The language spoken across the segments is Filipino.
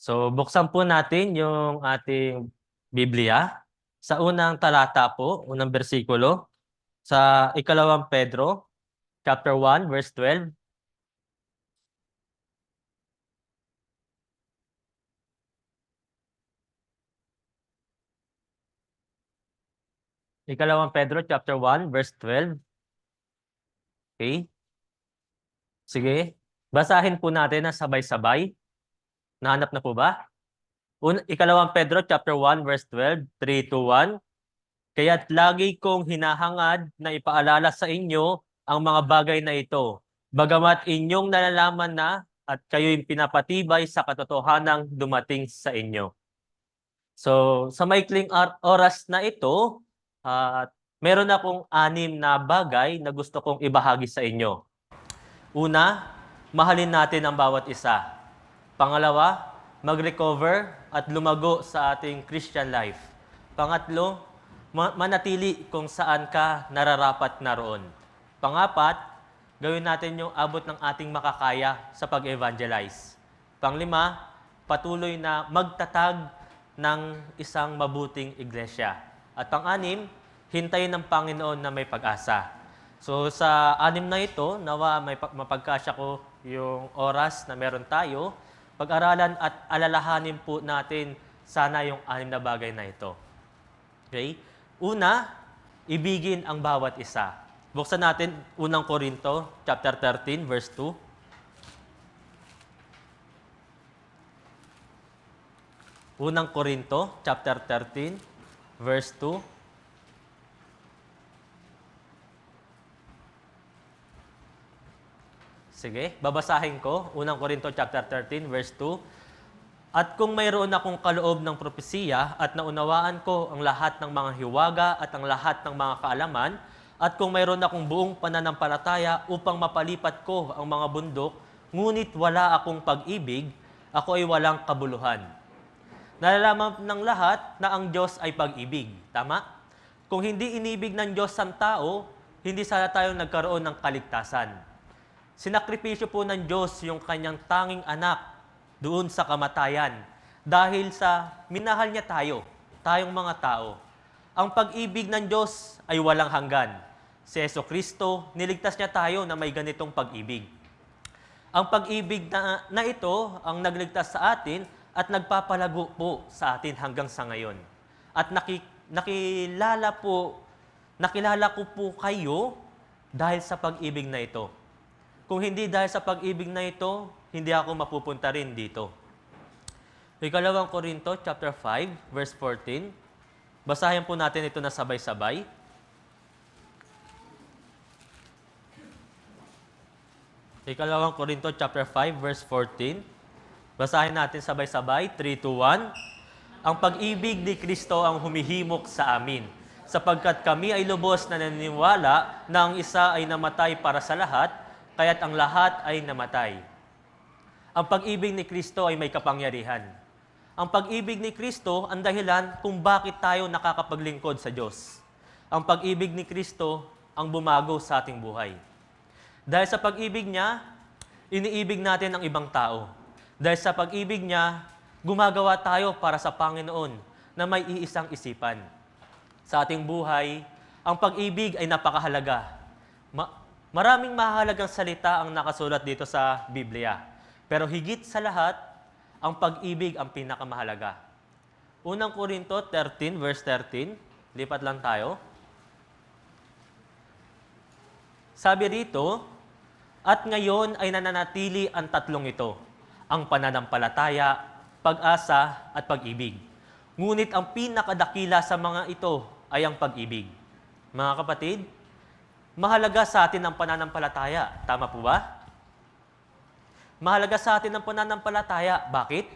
So, buksan po natin yung ating Biblia sa unang talata po, unang bersikulo, sa ikalawang Pedro, chapter 1, verse 12. Ikalawang Pedro, chapter 1, verse 12. Okay? Sige. Basahin po natin na sabay-sabay. Nahanap na po ba? Ikalawang Pedro, chapter 1, verse 12, 3 to 1. Kaya't lagi kong hinahangad na ipaalala sa inyo ang mga bagay na ito, bagamat inyong nalalaman na at kayo'y pinapatibay sa katotohanang dumating sa inyo. So, sa maikling oras na ito, meron akong 6 na bagay na gusto kong ibahagi sa inyo. Una, mahalin natin ang bawat isa. Pangalawa, mag-recover at lumago sa ating Christian life. Pangatlo, manatili kung saan ka nararapat naroon. Pangapat, gawin natin yung abot ng ating makakaya sa pag-evangelize. Panglima, patuloy na magtatag ng isang mabuting iglesia. At pang-anim, hintayin ng Panginoon na may pag-asa. So sa 6 na ito, nawa mapagkasya ko yung oras na meron tayo, pag-aralan at alalahanin po natin sana yung 6 na bagay na ito. Okay? Una, ibigin ang bawat isa. Buksan natin unang Korinto, chapter 13, verse 2. Unang Korinto, chapter 13, verse 2. Sige, babasahin ko. Unang Korinto, chapter 13, verse 2. At kung mayroon akong kaloob ng propesiya at naunawaan ko ang lahat ng mga hiwaga at ang lahat ng mga kaalaman, at kung mayroon akong buong pananampalataya upang mapalipat ko ang mga bundok, ngunit wala akong pag-ibig, ako ay walang kabuluhan. Nalalaman ng lahat na ang Diyos ay pag-ibig. Tama? Kung hindi inibig ng Diyos ang tao, hindi sana tayo nagkaroon ng kaligtasan. Sinakripisyo po ng Diyos yung kanyang tanging anak doon sa kamatayan dahil sa minahal niya tayo, tayong mga tao. Ang pag-ibig ng Diyos ay walang hanggan. Si Jesucristo, niligtas niya tayo na may ganitong pag-ibig. Ang pag-ibig na ito ang nagligtas sa atin at nagpapalago po sa atin hanggang sa ngayon. At nakilala ko po kayo dahil sa pag-ibig na ito. Kung hindi dahil sa pag-ibig na ito, hindi ako mapupunta rin dito. Ikalawang Korinto, chapter 5, verse 14. Basahin po natin ito na sabay-sabay. Ikalawang Korinto, chapter 5, verse 14. Basahin natin sabay-sabay, 3, 2, 1. Ang pag-ibig ni Kristo ang humihimok sa amin, sapagkat kami ay lubos na naniniwala na ang isa ay namatay para sa lahat, kaya't ang lahat ay namatay. Ang pag-ibig ni Kristo ay may kapangyarihan. Ang pag-ibig ni Kristo ang dahilan kung bakit tayo nakakapaglingkod sa Diyos. Ang pag-ibig ni Kristo ang bumago sa ating buhay. Dahil sa pag-ibig niya, iniibig natin ang ibang tao. Dahil sa pag-ibig niya, gumagawa tayo para sa Panginoon na may iisang isipan. Sa ating buhay, ang pag-ibig ay napakahalaga. Maraming mahalagang salita ang nakasulat dito sa Biblia. Pero higit sa lahat, ang pag-ibig ang pinakamahalaga. Unang Korinto 13, verse 13. Lipat lang tayo. Sabi rito, at ngayon ay nananatili ang tatlong ito, ang pananampalataya, pag-asa, at pag-ibig. Ngunit ang pinakadakila sa mga ito ay ang pag-ibig. Mga kapatid, mahalaga sa atin ang pananampalataya. Tama po ba? Mahalaga sa atin ang pananampalataya. Bakit?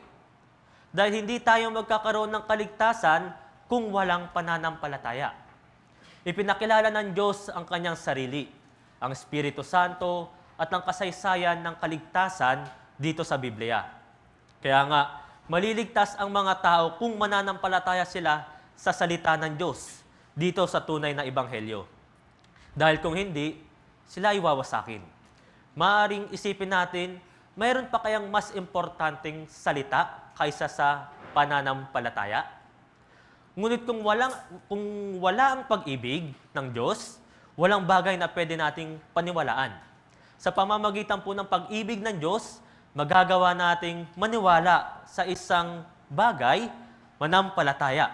Dahil hindi tayo magkakaroon ng kaligtasan kung walang pananampalataya. Ipinakilala ng Diyos ang kanyang sarili, ang Espiritu Santo, at ang kasaysayan ng kaligtasan dito sa Biblia. Kaya nga, maliligtas ang mga tao kung mananampalataya sila sa salita ng Diyos dito sa tunay na Ebanghelyo. Dahil kung hindi, sila ay wawasakin. Maaring isipin natin, mayroon pa kayang mas importanteng salita kaysa sa pananampalataya? Ngunit kung wala ang pag-ibig ng Diyos, walang bagay na pwede nating paniwalaan. Sa pamamagitan po ng pag-ibig ng Diyos, magagawa nating maniwala sa isang bagay, manampalataya.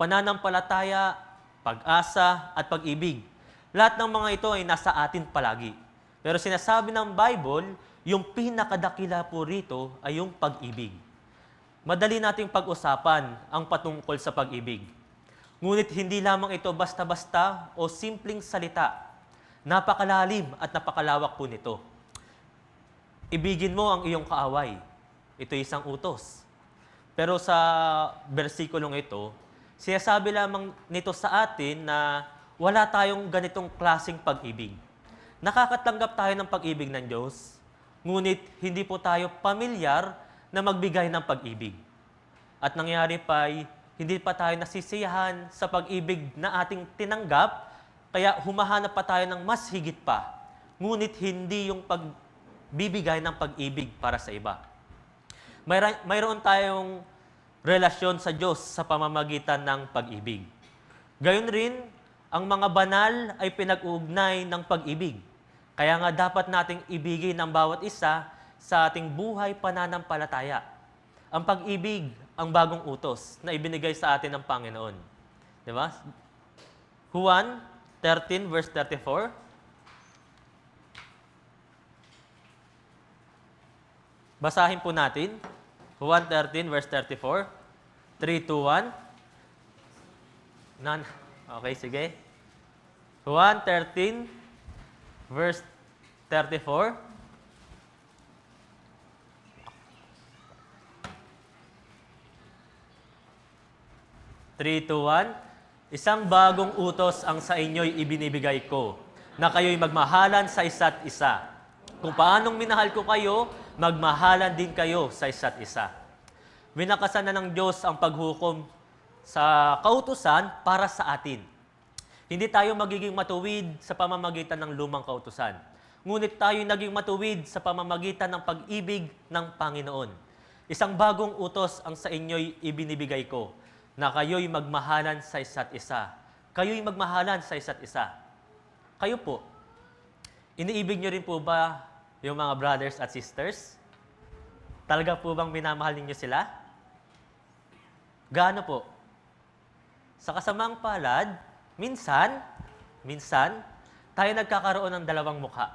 Pananampalataya, pag-asa, at pag-ibig. Lahat ng mga ito ay nasa atin palagi. Pero sinasabi ng Bible, yung pinakadakila po rito ay yung pag-ibig. Madali nating pag-usapan ang patungkol sa pag-ibig. Ngunit hindi lamang ito basta-basta o simpleng salita. Napakalalim at napakalawak po nito. Ibigin mo ang iyong kaaway. Ito isang utos. Pero sa versikulong ito, sinasabi lamang nito sa atin na wala tayong ganitong klaseng pag-ibig. Nakakatanggap tayo ng pag-ibig ng Diyos, ngunit hindi po tayo pamilyar na magbigay ng pag-ibig. At nangyari pa ay hindi pa tayo nasisiyahan sa pag-ibig na ating tinanggap, kaya humahanap pa tayo ng mas higit pa. Ngunit hindi yung pagbibigay ng pag-ibig para sa iba. Mayroon tayong relasyon sa Diyos sa pamamagitan ng pag-ibig. Gayon rin, ang mga banal ay pinag-uugnay ng pag-ibig. Kaya nga dapat nating ibigin ang bawat isa sa ating buhay pananampalataya. Ang pag-ibig, ang bagong utos na ibinigay sa atin ng Panginoon. Di ba? Juan 13 verse 34. Basahin po natin. Juan 13 verse 34. 3, 2, 1. None. Okay, sige. Juan 13 verse 34. 3, 2, 1. Isang bagong utos ang sa inyo'y ibinibigay ko, na kayo'y magmahalan sa isa't isa. Kung paanong minahal ko kayo, magmahalan din kayo sa isa't isa. Winakasan na ng Diyos ang paghukom sa kautusan para sa atin. Hindi tayo magiging matuwid sa pamamagitan ng lumang kautusan. Ngunit tayo naging matuwid sa pamamagitan ng pag-ibig ng Panginoon. Isang bagong utos ang sa inyo'y ibinibigay ko, na kayo'y magmahalan sa isa't isa. Kayo'y magmahalan sa isa't isa. Kayo po, iniibig nyo rin po ba yung mga brothers at sisters? Talaga po bang minamahal ninyo sila? Gaano po? Sa kasamang palad, minsan, tayo nagkakaroon ng dalawang mukha.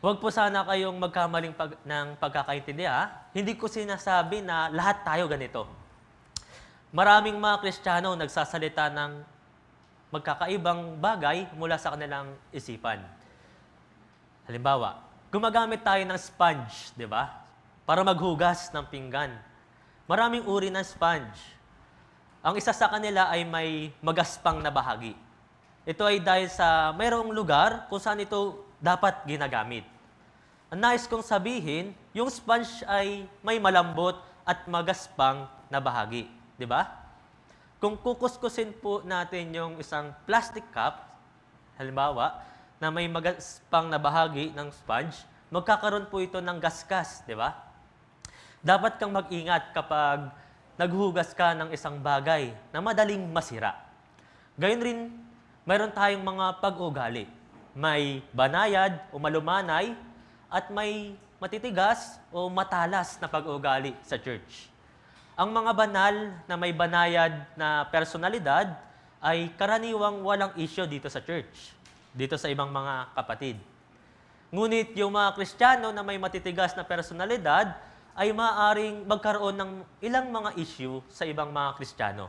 Huwag po sana kayong magkamaling ng pagkakaintindi, ha? Hindi ko sinasabi na lahat tayo ganito. Maraming mga Kristiyano nagsasalita ng magkakaibang bagay mula sa kanilang isipan. Halimbawa, gumagamit tayo ng sponge, di ba? Para maghugas ng pinggan. Maraming uri ng sponge. Ang isa sa kanila ay may magaspang na bahagi. Ito ay dahil sa mayroong lugar kung saan ito dapat ginagamit. Ang nais kong sabihin, yung sponge ay may malambot at magaspang na bahagi. Di ba? Kung kukuskusin po natin yung isang plastic cup, halimbawa, na may magaspang na bahagi ng sponge, magkakaroon po ito ng gasgas, di ba? Dapat kang mag-ingat kapag naghugas ka ng isang bagay na madaling masira. Gayon rin, mayroon tayong mga pag-ugali. May banayad o malumanay at may matitigas o matalas na pag-ugali sa church. Ang mga banal na may banayad na personalidad ay karaniwang walang issue dito sa church, dito sa ibang mga kapatid. Ngunit yung mga Kristiyano na may matitigas na personalidad ay maaaring magkaroon ng ilang mga issue sa ibang mga Kristiyano.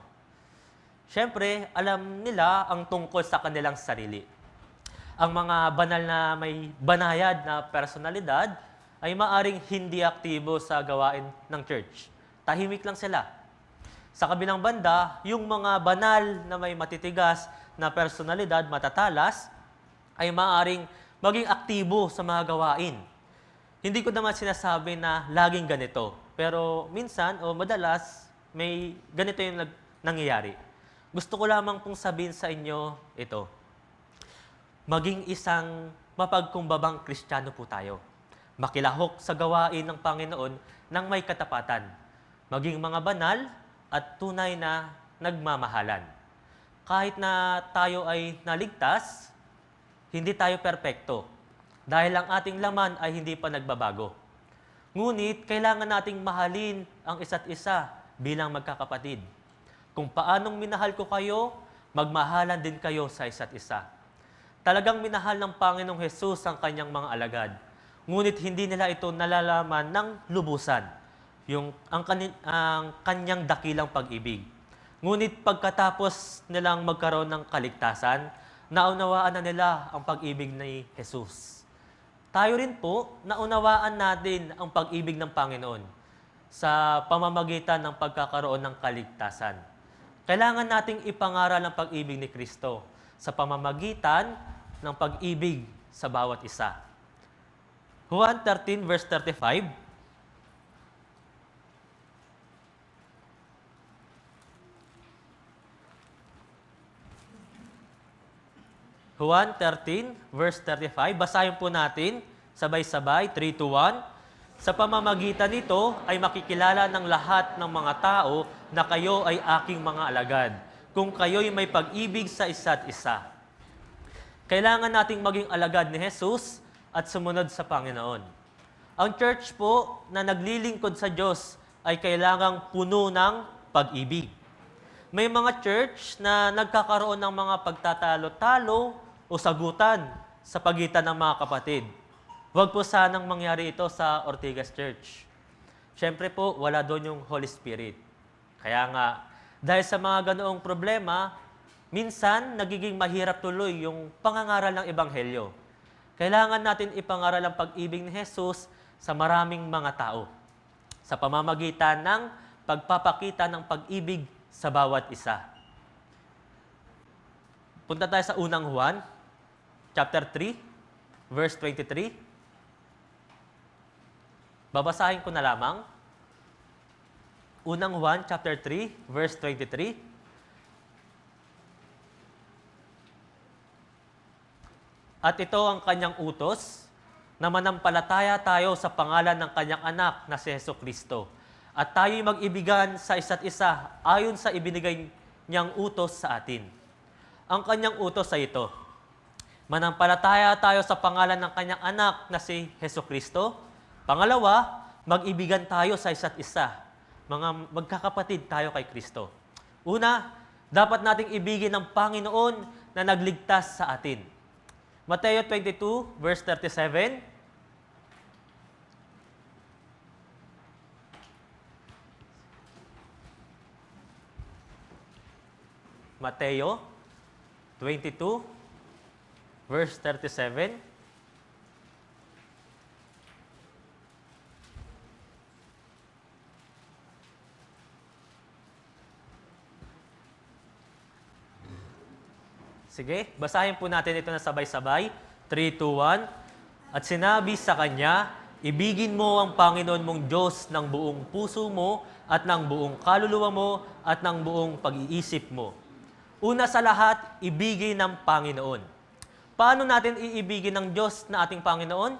Siyempre, alam nila ang tungkol sa kanilang sarili. Ang mga banal na may banayad na personalidad ay maaaring hindi aktibo sa gawain ng church. Tahimik lang sila. Sa kabilang banda, yung mga banal na may matitigas na personalidad, matatalas, ay maaaring maging aktibo sa mga gawain. Hindi ko naman sinasabi na laging ganito, pero minsan o madalas may ganito yung nangyayari. Gusto ko lamang pong sabihin sa inyo ito. Maging isang mapagkumbabang Kristiyano po tayo. makilahok sa gawain ng Panginoon ng may katapatan, maging mga banal at tunay na nagmamahalan. Kahit na tayo ay naligtas, hindi tayo perpekto dahil ang ating laman ay hindi pa nagbabago. Ngunit kailangan nating mahalin ang isa't isa bilang magkakapatid. Kung paanong minahal ko kayo, magmahalan din kayo sa isa't isa. Talagang minahal ng Panginoong Hesus ang kanyang mga alagad. Ngunit hindi nila ito nalalaman ng lubusan, ang kanyang dakilang pag-ibig. Ngunit pagkatapos nilang magkaroon ng kaligtasan, naunawaan na nila ang pag-ibig ni Jesus. Tayo rin po, naunawaan natin ang pag-ibig ng Panginoon sa pamamagitan ng pagkakaroon ng kaligtasan. Kailangan nating ipangaral ang pag-ibig ni Kristo sa pamamagitan ng pag-ibig sa bawat isa. Juan 13 verse 35. Juan 13 verse 35. Basahin po natin sabay-sabay, 3, 2, 1. Sa pamamagitan nito ay makikilala ng lahat ng mga tao na kayo ay aking mga alagad, kung kayo'y may pag-ibig sa isa't isa. Kailangan nating maging alagad ni Jesus at sumunod sa Panginoon. Ang church po na naglilingkod sa Diyos ay kailangang puno ng pag-ibig. May mga church na nagkakaroon ng mga pagtatalo-talo o sagutan sa pagitan ng mga kapatid. Huwag po sanang mangyari ito sa Ortigas Church. Siyempre po, wala doon yung Holy Spirit. Kaya nga, dahil sa mga ganoong problema, minsan nagiging mahirap tuloy yung pangangaral ng Ebanghelyo. Kailangan natin ipangaral ang pag-ibig ni Jesus sa maraming mga tao sa pamamagitan ng pagpapakita ng pag-ibig sa bawat isa. Punta tayo sa unang Juan, chapter 3, verse 23. Babasahin ko na lamang. Unang Juan, chapter 3, verse 23. At ito ang kanyang utos, na manampalataya tayo sa pangalan ng kanyang anak na si Jesucristo. At tayo'y mag-ibigan sa isa't isa ayon sa ibinigay niyang utos sa atin. Ang kanyang utos ay ito, manampalataya tayo sa pangalan ng kanyang anak na si Jesucristo. Pangalawa, mag-ibigan tayo sa isa't isa. Mga magkakapatid tayo kay Kristo. Una, dapat nating ibigin ang Panginoon na nagligtas sa atin. Mateo 22, verse 37. Mateo 22, verse 37. Sige, basahin po natin ito na sabay-sabay. 3, 2, 1. At sinabi sa kanya, ibigin mo ang Panginoon mong Diyos ng buong puso mo at ng buong kaluluwa mo at ng buong pag-iisip mo. Una sa lahat, ibigin ng Panginoon. Paano natin iibigin ng Diyos na ating Panginoon?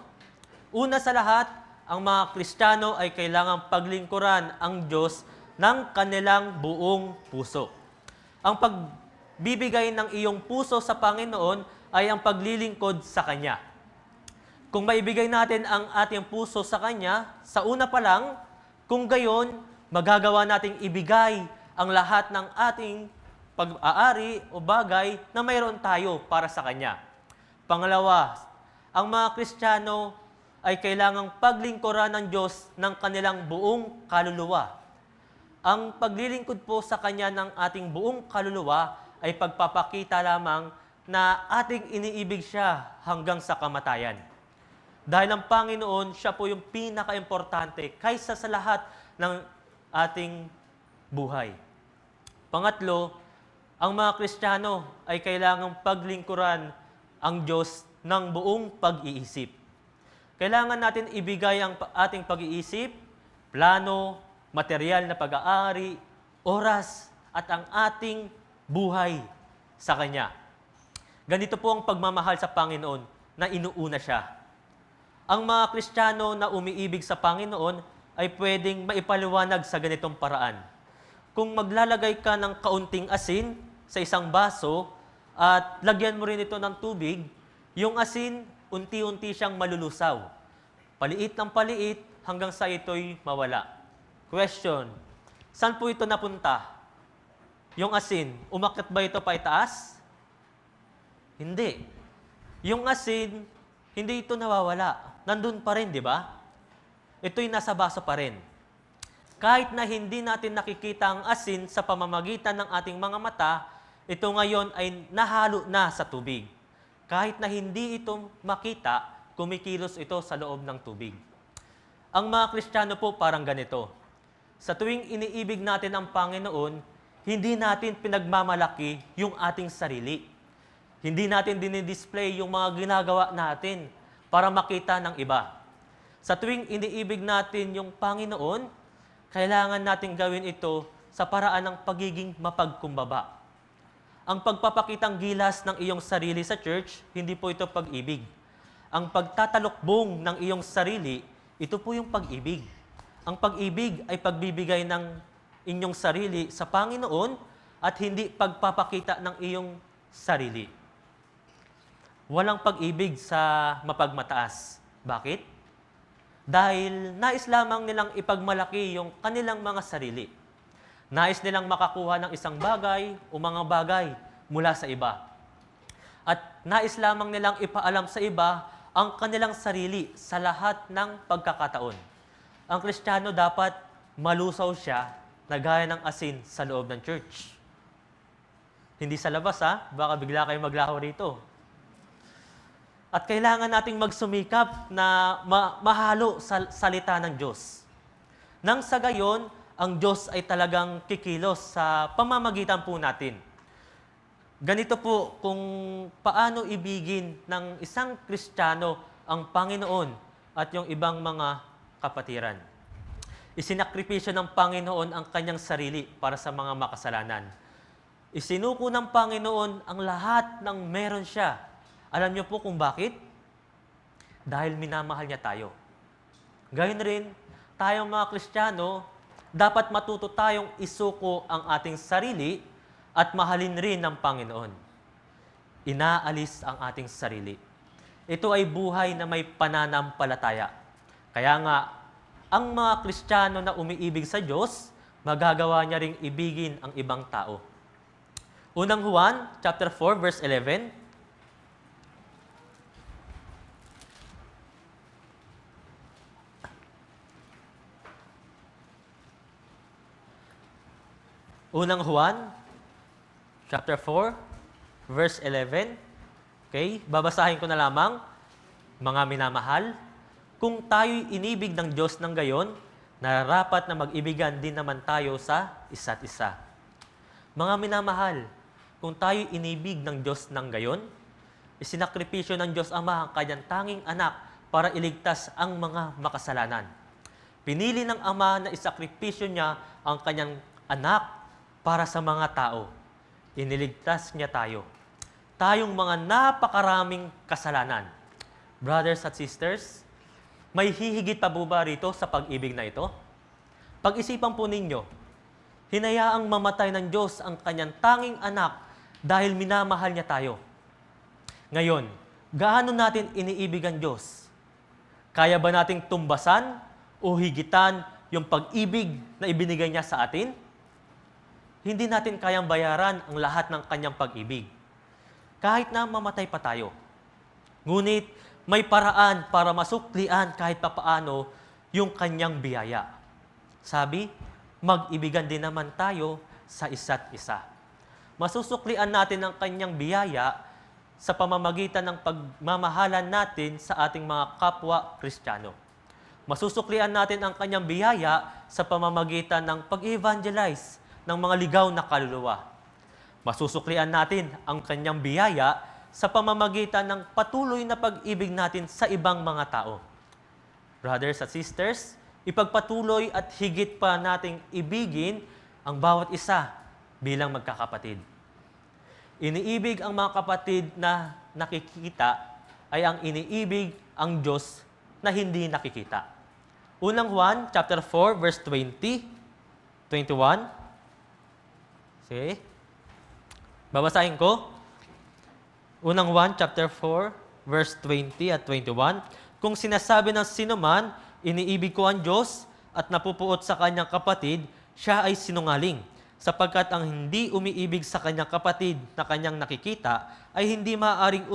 Una sa lahat, ang mga Kristiyano ay kailangang paglingkuran ang Diyos ng kanilang buong puso. Ang pagbibigay ng iyong puso sa Panginoon ay ang paglilingkod sa Kanya. Kung maibigay natin ang ating puso sa Kanya, sa una pa lang, kung gayon, magagawa nating ibigay ang lahat ng ating pag-aari o bagay na mayroon tayo para sa Kanya. Pangalawa, ang mga Kristiyano ay kailangang paglingkuran ng Diyos ng kanilang buong kaluluwa. Ang paglilingkod po sa Kanya ng ating buong kaluluwa ay pagpapakita lamang na ating iniibig siya hanggang sa kamatayan. Dahil ang Panginoon, siya po yung pinaka-importante kaysa sa lahat ng ating buhay. Pangatlo, ang mga Kristiyano ay kailangang paglingkuran ang Diyos ng buong pag-iisip. Kailangan natin ibigay ang ating pag-iisip, plano, material na pag-aari, oras, at ang ating buhay sa Kanya. Ganito po ang pagmamahal sa Panginoon na inuuna siya. Ang mga Kristiyano na umiibig sa Panginoon ay pwedeng maipaliwanag sa ganitong paraan. Kung maglalagay ka ng kaunting asin sa isang baso at lagyan mo rin ito ng tubig, yung asin, unti-unti siyang malulusaw. Paliit ng paliit hanggang sa ito'y mawala. Question, saan po ito napunta? Yung asin, umakyat ba ito pa itaas? Hindi. Yung asin, hindi ito nawawala. Nandun pa rin, di ba? Ito'y nasa baso pa rin. Kahit na hindi natin nakikita ang asin sa pamamagitan ng ating mga mata, ito ngayon ay nahalo na sa tubig. Kahit na hindi ito makita, kumikilos ito sa loob ng tubig. Ang mga Kristiyano po parang ganito. Sa tuwing iniibig natin ang Panginoon, hindi natin pinagmamalaki yung ating sarili. Hindi natin dinidisplay yung mga ginagawa natin para makita ng iba. Sa tuwing iniibig natin yung Panginoon, kailangan natin gawin ito sa paraan ng pagiging mapagkumbaba. Ang pagpapakitang gilas ng iyong sarili sa church, hindi po ito pag-ibig. Ang pagtatalokbong ng iyong sarili, ito po yung pag-ibig. Ang pag-ibig ay pagbibigay ng inyong sarili sa Panginoon at hindi pagpapakita ng iyong sarili. Walang pag-ibig sa mapagmataas. Bakit? Dahil nais lamang nilang ipagmalaki yung kanilang mga sarili. Nais nilang makakuha ng isang bagay o mga bagay mula sa iba. At nais lamang nilang ipaalam sa iba ang kanilang sarili sa lahat ng pagkakataon. Ang Kristiyano dapat malusaw siya na gaya ng asin sa loob ng church. Hindi sa labas baka bigla kayong maglaho rito. At kailangan nating magsumikap na mahalo sa salita ng Diyos. Nang sa gayon, ang Diyos ay talagang kikilos sa pamamagitan po natin. Ganito po kung paano ibigin ng isang Kristiyano ang Panginoon at yung ibang mga kapatiran. Isinakripisyo ng Panginoon ang kanyang sarili para sa mga makasalanan. Isinuko ng Panginoon ang lahat ng meron siya. Alam niyo po kung bakit? Dahil minamahal niya tayo. Gayon rin, tayong mga Kristiyano, dapat matuto tayong isuko ang ating sarili at mahalin rin ng Panginoon. Inaalis ang ating sarili. Ito ay buhay na may pananampalataya. Kaya nga, ang mga Kristiyano na umiibig sa Diyos, magagawa niya ring ibigin ang ibang tao. Unang Juan, chapter 4, verse 11, Unang Juan, chapter 4, verse 11. Okay, babasahin ko na lamang. Mga minamahal, kung tayo'y inibig ng Diyos ng gayon, nararapat na mag-ibigan din naman tayo sa isa't isa. Mga minamahal, kung tayo'y inibig ng Diyos ng gayon, isinakripisyo ng Diyos Ama ang kanyang tanging anak para iligtas ang mga makasalanan. Pinili ng Ama na isakripisyo niya ang kanyang anak para sa mga tao. Iniligtas niya tayo. Tayong mga napakaraming kasalanan. Brothers at sisters, may hihigit pa po ba rito sa pag-ibig na ito? Pag-isipan po ninyo, hinayaang mamatay ng Diyos ang kanyang tanging anak dahil minamahal niya tayo. Ngayon, gaano natin iniibig ang Diyos? Kaya ba nating tumbasan o higitan yung pag-ibig na ibinigay niya sa atin? Hindi natin kayang bayaran ang lahat ng kanyang pag-ibig. Kahit na mamatay pa tayo. Ngunit may paraan para masuklian kahit papaano yung kanyang biyaya. Sabi, mag-ibigan din naman tayo sa isa't isa. Masusuklian natin ang kanyang biyaya sa pamamagitan ng pagmamahalan natin sa ating mga kapwa Kristiyano. Masusuklian natin ang kanyang biyaya sa pamamagitan ng pag-evangelize ng mga ligaw na kaluluwa. Masusuklian natin ang kanyang biyaya sa pamamagitan ng patuloy na pag-ibig natin sa ibang mga tao. Brothers at sisters, ipagpatuloy at higit pa nating ibigin ang bawat isa bilang magkakapatid. Iniibig ang mga kapatid na nakikita ay ang iniibig ang Diyos na hindi nakikita. Unang Juan, chapter 4, verse 20, 21. Sige. Babasahin ko. Unang Juan, chapter 4, verse 20 at 21. Kung sinasabi ng sinuman, iniibig ko ang Diyos at napupuot sa kanyang kapatid, siya ay sinungaling. Sapagkat ang hindi umiibig sa kanyang kapatid na kanyang nakikita, ay hindi maaaring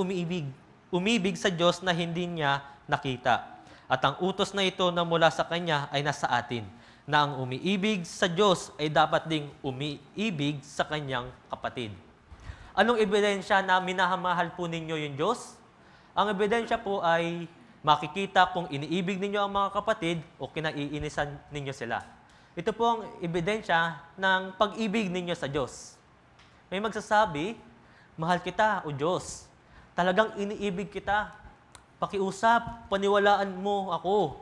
umibig sa Diyos na hindi niya nakita. At ang utos na ito na mula sa Kanya ay nasa atin, na ang umiibig sa Diyos ay dapat ding umiibig sa kanyang kapatid. Anong ebidensya na minahamahal po ninyo yung Diyos? Ang ebidensya po ay makikita kung iniibig ninyo ang mga kapatid o kinaiinisan ninyo sila. Ito po ang ebidensya ng pag-ibig ninyo sa Diyos. May magsasabi, mahal kita, O Diyos. Talagang iniibig kita. Pakiusap, paniwalaan mo ako.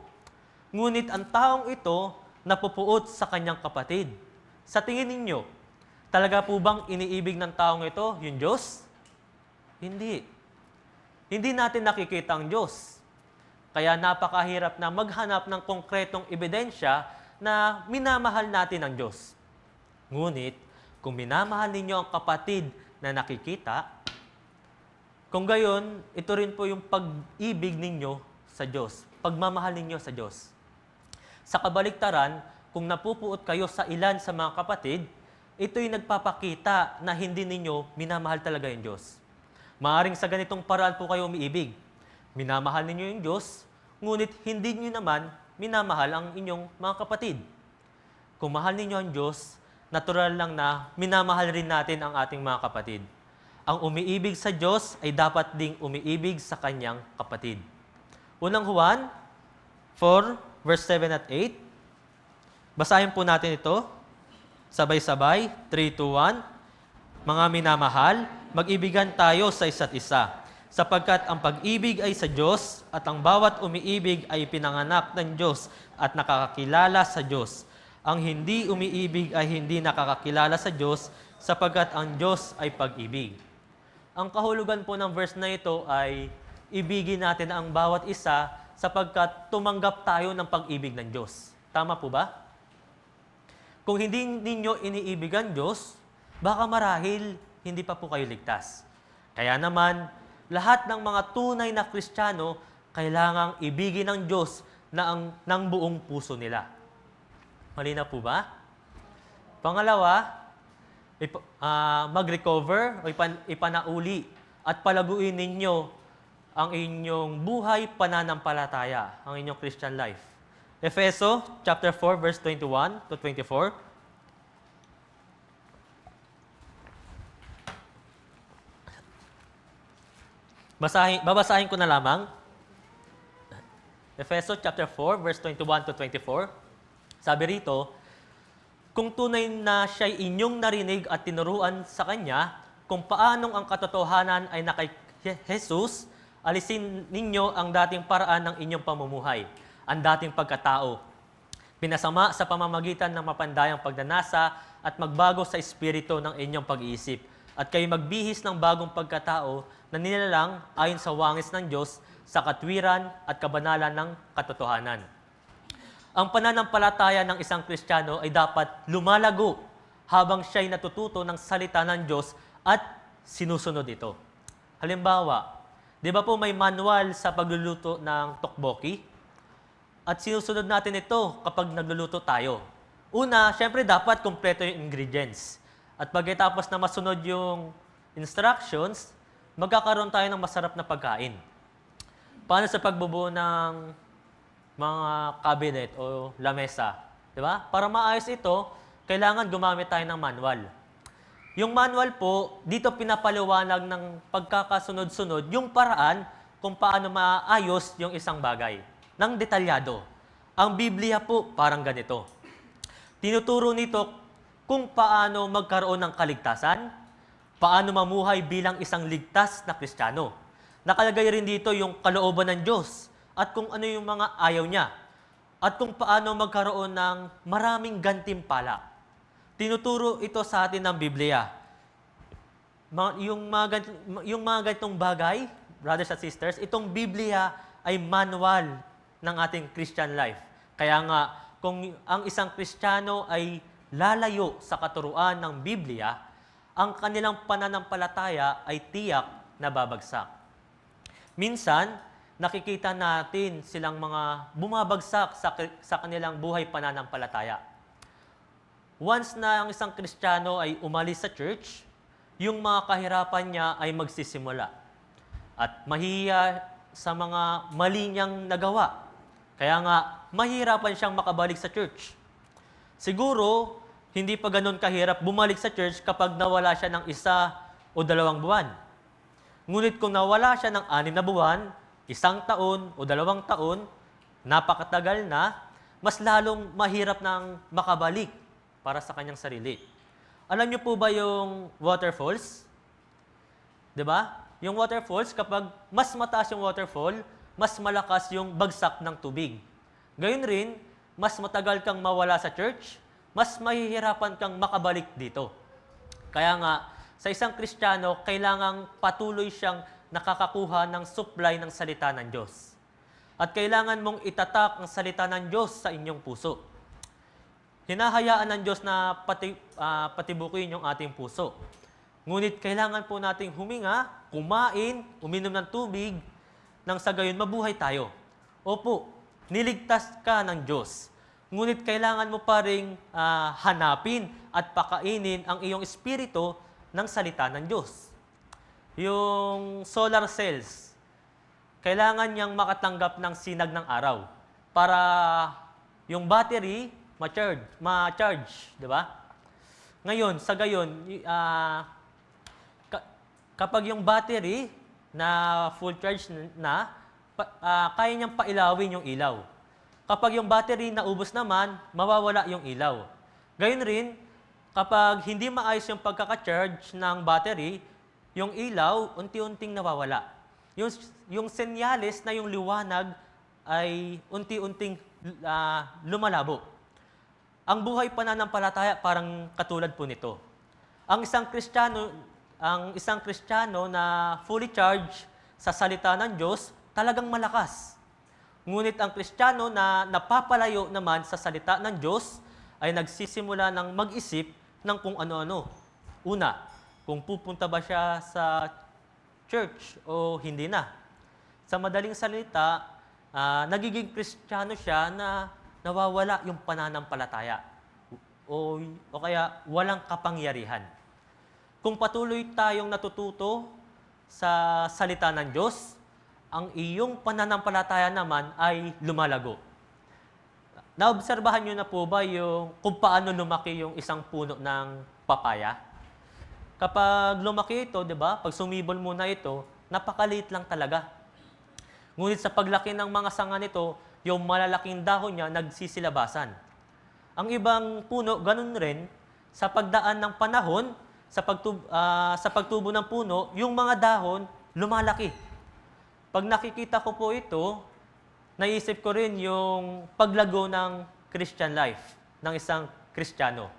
Ngunit ang taong ito napupuot sa kanyang kapatid. Sa tingin ninyo, talaga po bang iniibig ng taong ito yung Diyos? Hindi. Hindi natin nakikita ang Diyos. Kaya napakahirap na maghanap ng konkretong ebidensya na minamahal natin ang Diyos. Ngunit, kung minamahal ninyo ang kapatid na nakikita, kung gayon, ito rin po yung pag-ibig ninyo sa Diyos, pagmamahal ninyo sa Diyos. Sa kabaliktaran, kung napupuot kayo sa ilan sa mga kapatid, ito'y nagpapakita na hindi ninyo minamahal talaga yung Diyos. Maaring sa ganitong paraan po kayo umiibig. Minamahal ninyo yung Diyos, ngunit hindi nyo naman minamahal ang inyong mga kapatid. Kung mahal ninyo ang Diyos, natural lang na minamahal rin natin ang ating mga kapatid. Ang umiibig sa Diyos ay dapat ding umiibig sa kanyang kapatid. Unang Juan 4, verse 7 at 8. Basahin po natin ito. Sabay-sabay, 3, 2, 1. Mga minamahal, mag-ibigan tayo sa isa't isa. Sapagkat ang pag-ibig ay sa Diyos at ang bawat umiibig ay pinanganak ng Diyos at nakakakilala sa Diyos. Ang hindi umiibig ay hindi nakakakilala sa Diyos sapagkat ang Diyos ay pag-ibig. Ang kahulugan po ng verse na ito ay ibigin natin ang bawat isa sapagkat tumanggap tayo ng pag-ibig ng Diyos. Tama po ba? Kung hindi ninyo iniibig ang Diyos, baka marahil hindi pa po kayo ligtas. Kaya naman, lahat ng mga tunay na Kristiyano kailangang ibigin ng Diyos ng buong puso nila. Malinaw po ba? Pangalawa, mag-recover o ipanauli at palaguin ninyo ang inyong buhay pananampalataya, ang inyong Christian life. Efeso chapter 4 verse 21 to 24. Babasahin ko na lamang. Efeso chapter 4 verse 21 to 24. Sabi rito, kung tunay na siya'y inyong narinig at tinuruan sa Kanya, kung paanong ang katotohanan ay nakay Jesus, alisin ninyo ang dating paraan ng inyong pamumuhay, ang dating pagkatao. Pinasama sa pamamagitan ng mapandayang pagnanasa at magbago sa espiritu ng inyong pag-iisip. At kayo magbihis ng bagong pagkatao na nilalang ayon sa wangis ng Diyos sa katwiran at kabanalan ng katotohanan. Ang pananampalataya ng isang Kristiyano ay dapat lumalago habang siya'y natututo ng salita ng Diyos at sinusunod ito. Halimbawa, di ba po may manual sa pagluluto ng tteokbokki? At sinusunod natin ito kapag nagluluto tayo. Una, syempre dapat kumpleto yung ingredients. At pagkatapos na masunod yung instructions, magkakaroon tayo ng masarap na pagkain. Paano sa pagbubuo ng mga cabinet o lamesa? Diba? Para maayos ito, kailangan gumamit tayo ng manual. Yung manual po, dito pinapaliwanag ng pagkakasunod-sunod yung paraan kung paano maayos yung isang bagay. Nang detalyado. Ang Biblia po, parang ganito. Tinuturo nito kung paano magkaroon ng kaligtasan, paano mamuhay bilang isang ligtas na Kristiyano. Nakalagay rin dito yung kalooban ng Diyos at kung ano yung mga ayaw niya at kung paano magkaroon ng maraming gantimpala. Tinuturo ito sa atin ng Biblia. Yung mga ganitong bagay, brothers and sisters, itong Biblia ay manual ng ating Christian life. Kaya nga, kung ang isang Kristiyano ay lalayo sa katuruan ng Biblia, ang kanilang pananampalataya ay tiyak na babagsak. Minsan, nakikita natin silang mga bumabagsak sa kanilang buhay pananampalataya. Once na ang isang Kristiyano ay umalis sa church, yung mga kahirapan niya ay magsisimula. At mahihiya sa mga mali niyang nagawa. Kaya nga, mahirapan siyang makabalik sa church. Siguro, hindi pa ganun kahirap bumalik sa church kapag nawala siya ng 1 o 2 buwan. Ngunit kung nawala siya ng 6 na buwan, 1 taon o 2 taon, napakatagal na, mas lalong mahirap nang makabalik para sa kanyang sarili. Alam niyo po ba yung waterfalls? 'Di ba? Yung waterfalls, kapag mas mataas yung waterfall, mas malakas yung bagsak ng tubig. Gayun rin, mas matagal kang mawala sa church, mas mahihirapan kang makabalik dito. Kaya nga, sa isang Kristiyano, kailangang patuloy siyang nakakakuha ng supply ng salita ng Diyos. At kailangan mong itatak ang salita ng Diyos sa inyong puso. Hinahayaan ng Diyos na patibukin yung ating puso. Ngunit kailangan po nating huminga, kumain, uminom ng tubig, nang sa gayon mabuhay tayo. Opo, niligtas ka ng Diyos. Ngunit kailangan mo pa ring hanapin at pakainin ang iyong espiritu ng salita ng Diyos. Yung solar cells, kailangan niyang makatanggap ng sinag ng araw para yung battery ma-charge, di ba? Ngayon, sa gayon, kapag yung battery na full charge na, kaya niyang pailawin yung ilaw. Kapag yung battery naubos naman, mawawala yung ilaw. Gayon rin, kapag hindi maayos yung pagkaka-charge ng battery, yung ilaw unti-unting nawawala. Yung senyales na yung liwanag ay unti-unting lumalabo. Ang buhay pananampalataya parang katulad po nito. Ang isang Kristiyano na fully charged sa salita ng Diyos, talagang malakas. Ngunit ang Kristiyano na napapalayo naman sa salita ng Diyos ay nagsisimula ng mag-isip ng kung ano-ano. Una, kung pupunta ba siya sa church o hindi na. Sa madaling salita, nagiging Kristiyano siya na nawawala yung pananampalataya o kaya walang kapangyarihan. Kung patuloy tayong natututo sa salita ng Diyos, ang iyong pananampalataya naman ay lumalago. Naobserbahan niyo na po ba kung paano lumaki yung isang puno ng papaya? Kapag lumaki ito, 'di ba? Pag sumibol muna ito, napakaliit lang talaga. Ngunit sa paglaki ng mga sanga nito, yung malalaking dahon niya nagsisilabasan. Ang ibang puno, ganun rin, sa pagdaan ng panahon, sa pagtubo ng puno, yung mga dahon lumalaki. Pag nakikita ko po ito, naisip ko rin yung paglago ng Christian life ng isang Kristiyano.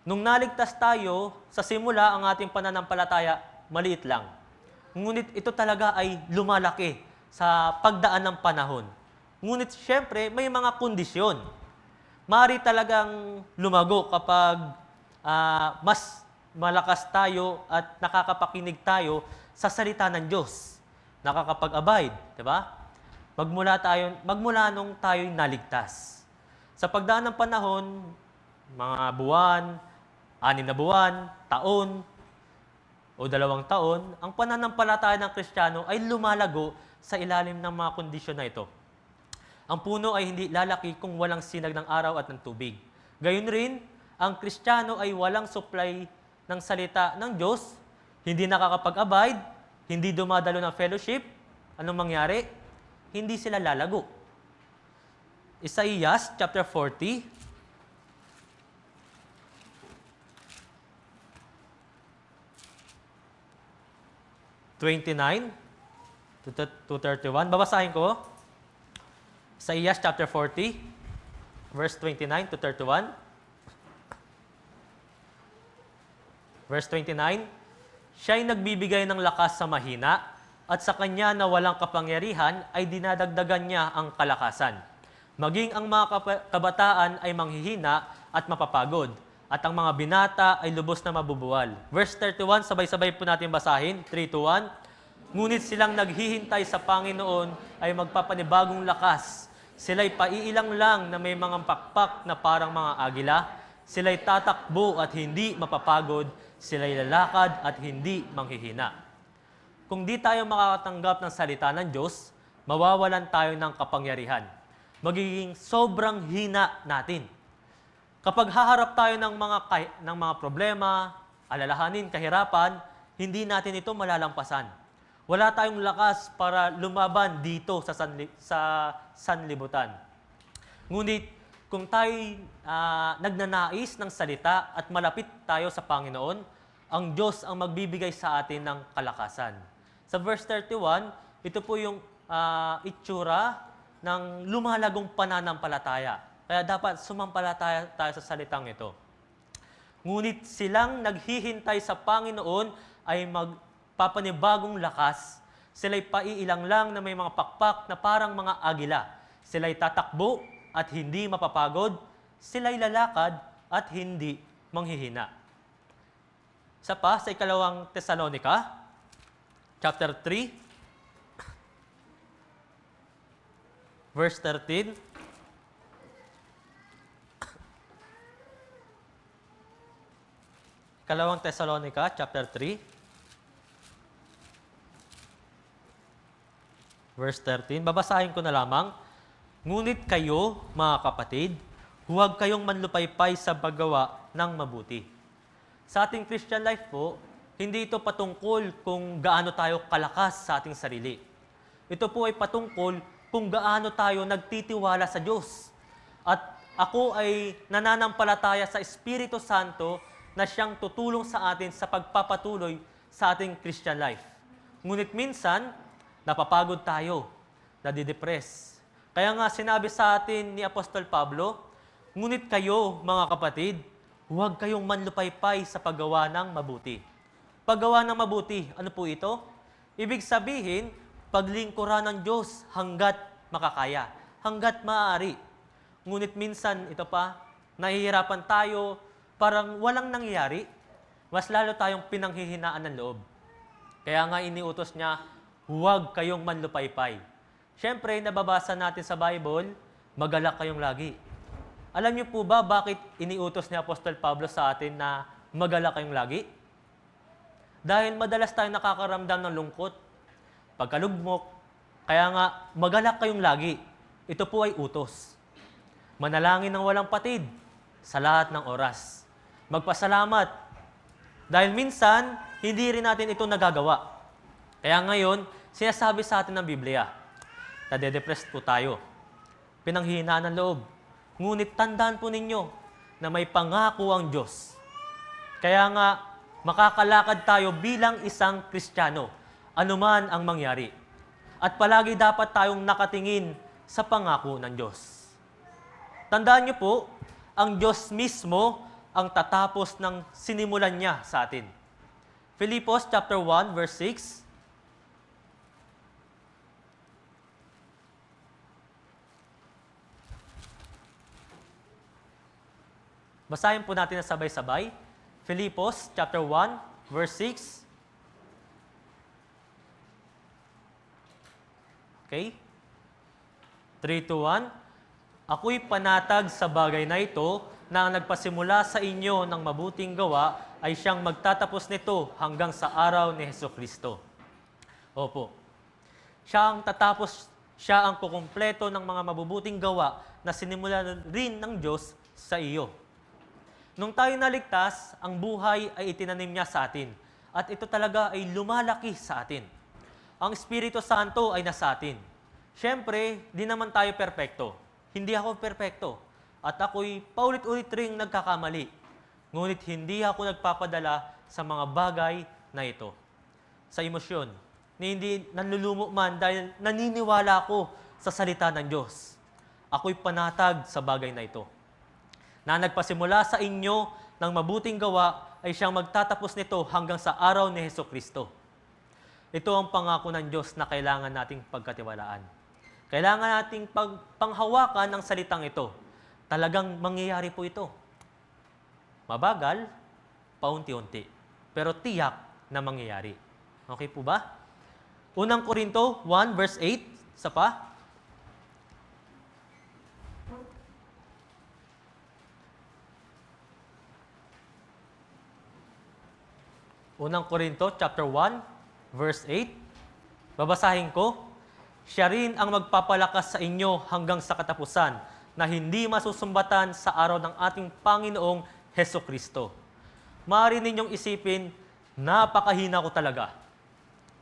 Nung naligtas tayo, sa simula ang ating pananampalataya, maliit lang. Ngunit ito talaga ay lumalaki sa pagdaan ng panahon. Ngunit siyempre, may mga kondisyon. Maaari talagang lumago kapag mas malakas tayo at nakakapakinig tayo sa salita ng Diyos. Nakakapag-abide, di ba? Magmula nung tayo'y naligtas. Sa pagdaan ng panahon, mga buwan, 6 na buwan, taon, o 2 taon, ang pananampalataya ng Kristiyano ay lumalago sa ilalim ng mga kondisyon na ito. Ang puno ay hindi lalaki kung walang sinag ng araw at ng tubig. Gayon rin, ang Kristiyano ay walang supply ng salita ng Diyos, hindi nakakapag-abide, hindi dumadalo ng fellowship. Anong mangyari? Hindi sila lalago. Isaiah chapter 40, to 31. Babasahin ko. Isaiah chapter 40, verse 29 to 31. Verse 29, siya'y nagbibigay ng lakas sa mahina at sa kanya na walang kapangyarihan ay dinadagdagan niya ang kalakasan. Maging ang mga kabataan ay manghihina at mapapagod, at ang mga binata ay lubos na mabubuwal. Verse 31, sabay-sabay po natin basahin, 3-1. Ngunit silang naghihintay sa Panginoon ay magpapanibagong lakas. Sila'y paiilang lang na may mga pakpak na parang mga agila. Sila'y tatakbo at hindi mapapagod. Sila'y lalakad at hindi manghihina. Kung di tayo makakatanggap ng salita ng Diyos, mawawalan tayo ng kapangyarihan. Magiging sobrang hina natin. Kapag haharap tayo ng mga problema, alalahanin, kahirapan, hindi natin ito malalampasan. Wala tayong lakas para lumaban dito sa sanlibutan. Ngunit kung tayo nagnanais ng salita at malapit tayo sa Panginoon, ang Diyos ang magbibigay sa atin ng kalakasan. Sa verse 31, ito po yung itsura ng lumalagong pananampalataya. Kaya dapat sumampalataya tayo sa salitang ito. Ngunit silang naghihintay sa Panginoon ay magpapanibagong lakas. Sila'y paiilang lang na may mga pakpak na parang mga agila. Sila'y tatakbo at hindi mapapagod. Sila'y lalakad at hindi manghihina. Isa pa sa ikalawang Tesalonica, chapter 3, verse 13. Ikalawang Tesalonica, chapter 3, verse 13. Babasahin ko na lamang. Ngunit kayo, mga kapatid, huwag kayong manlupaypay sa paggawa ng mabuti. Sa ating Christian life po, hindi ito patungkol kung gaano tayo kalakas sa ating sarili. Ito po ay patungkol kung gaano tayo nagtitiwala sa Diyos. At ako ay nananampalataya sa Espiritu Santo na siyang tutulong sa atin sa pagpapatuloy sa ating Christian life. Ngunit minsan, napapagod tayo, nadidepress. Kaya nga sinabi sa atin ni Apostol Pablo, ngunit kayo, mga kapatid, huwag kayong manlupaypay sa paggawa ng mabuti. Paggawa ng mabuti, ano po ito? Ibig sabihin, paglingkuran ng Diyos hanggat makakaya, hanggat maaari. Ngunit minsan, ito pa, nahihirapan tayo, parang walang nangyayari, mas lalo tayong pinanghihinaan ng loob. Kaya nga iniutos niya, huwag kayong manlupaypay. Siyempre, nababasa natin sa Bible, magalak kayong lagi. Alam niyo po ba bakit iniutos ni Apostol Pablo sa atin na magalak kayong lagi? Dahil madalas tayong nakakaramdam ng lungkot, pagkalugmok, kaya nga magalak kayong lagi. Ito po ay utos. Manalangin ng walang patid sa lahat ng oras. Magpasalamat. Dahil minsan, hindi rin natin ito nagagawa. Kaya ngayon, sinasabi sa atin ng Biblia, nade-depressed po tayo. Pinanghihinaan ng loob. Ngunit tandaan po ninyo na may pangako ang Diyos. Kaya nga, makakalakad tayo bilang isang Kristiyano, anuman ang mangyari. At palagi dapat tayong nakatingin sa pangako ng Diyos. Tandaan niyo po, ang Diyos mismo ang tatapos ng sinimulan niya sa atin. Filipos chapter 1 verse 6. Basahin po natin na sabay-sabay. Filipos chapter 1 verse 6. Okay? 3, 2, 1. Ako'y panatag sa bagay na ito na ang nagpasimula sa inyo ng mabuting gawa ay siyang magtatapos nito hanggang sa araw ni Hesukristo. Opo. Siya ang tatapos, siya ang kukumpleto ng mga mabubuting gawa na sinimulan rin ng Diyos sa iyo. Nung tayo naligtas, ang buhay ay itinanim niya sa atin. At ito talaga ay lumalaki sa atin. Ang Espiritu Santo ay nasa atin. Siyempre, di naman tayo perpekto. Hindi ako perpekto. At ako'y paulit-ulit ring nagkakamali. Ngunit hindi ako nagpapadala sa mga bagay na ito. Sa emosyon, na hindi nanlulumo man dahil naniniwala ako sa salita ng Diyos. Ako'y panatag sa bagay na ito. Na nagpasimula sa inyo ng mabuting gawa ay siyang magtatapos nito hanggang sa araw ni Hesukristo. Ito ang pangako ng Diyos na kailangan nating pagkatiwalaan. Kailangan nating panghawakan ng salitang ito. Talagang mangyayari po ito. Mabagal, paunti-unti. Pero tiyak na mangyayari. Okay po ba? Unang Korinto 1 verse 8, isa pa. Unang Korinto chapter 1 verse 8. Babasahin ko. Siya rin ang magpapalakas sa inyo hanggang sa katapusan na hindi masusumbatan sa araw ng ating Panginoong Hesukristo. Maaari ninyong isipin, napakahina ko talaga.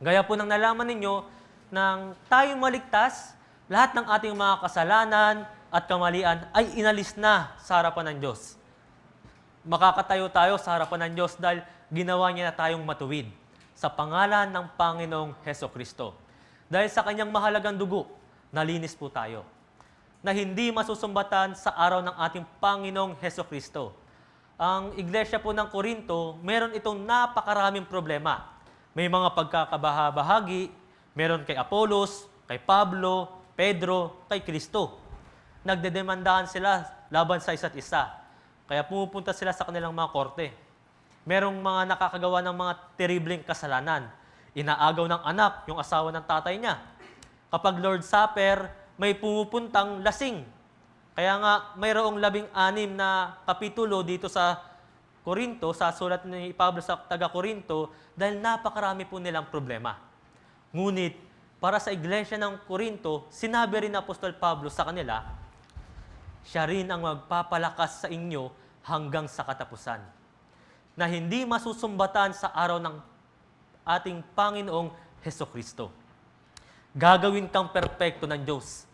Gaya po nang nalaman ninyo, nang tayo maligtas, lahat ng ating mga kasalanan at kamalian ay inalis na sa harapan ng Diyos. Makakatayo tayo sa harapan ng Diyos dahil ginawa niya na tayong matuwid sa pangalan ng Panginoong Hesukristo. Dahil sa kanyang mahalagang dugo, nalinis po tayo na hindi masusumbatan sa araw ng ating Panginoong Hesukristo. Ang iglesia po ng Korinto, meron itong napakaraming problema. May mga pagkakabahabahagi, meron kay Apolos, kay Pablo, Pedro, kay Kristo. Nagdedemandahan sila laban sa isa't isa. Kaya pumupunta sila sa kanilang mga korte. Merong mga nakakagawa ng mga terribleng kasalanan. Inaagaw ng anak, yung asawa ng tatay niya. Kapag Lord Supper, may pumupuntang lasing. Kaya nga, mayroong 16 na kapitulo dito sa Korinto, sa sulat ni Pablo sa taga-Korinto, dahil napakarami po nilang problema. Ngunit, para sa iglesia ng Korinto, sinabi rin ni Apostol Pablo sa kanila, siya rin ang magpapalakas sa inyo hanggang sa katapusan, na hindi masusumbatan sa araw ng ating Panginoong Hesukristo. Gagawin kang perpekto ng Diyos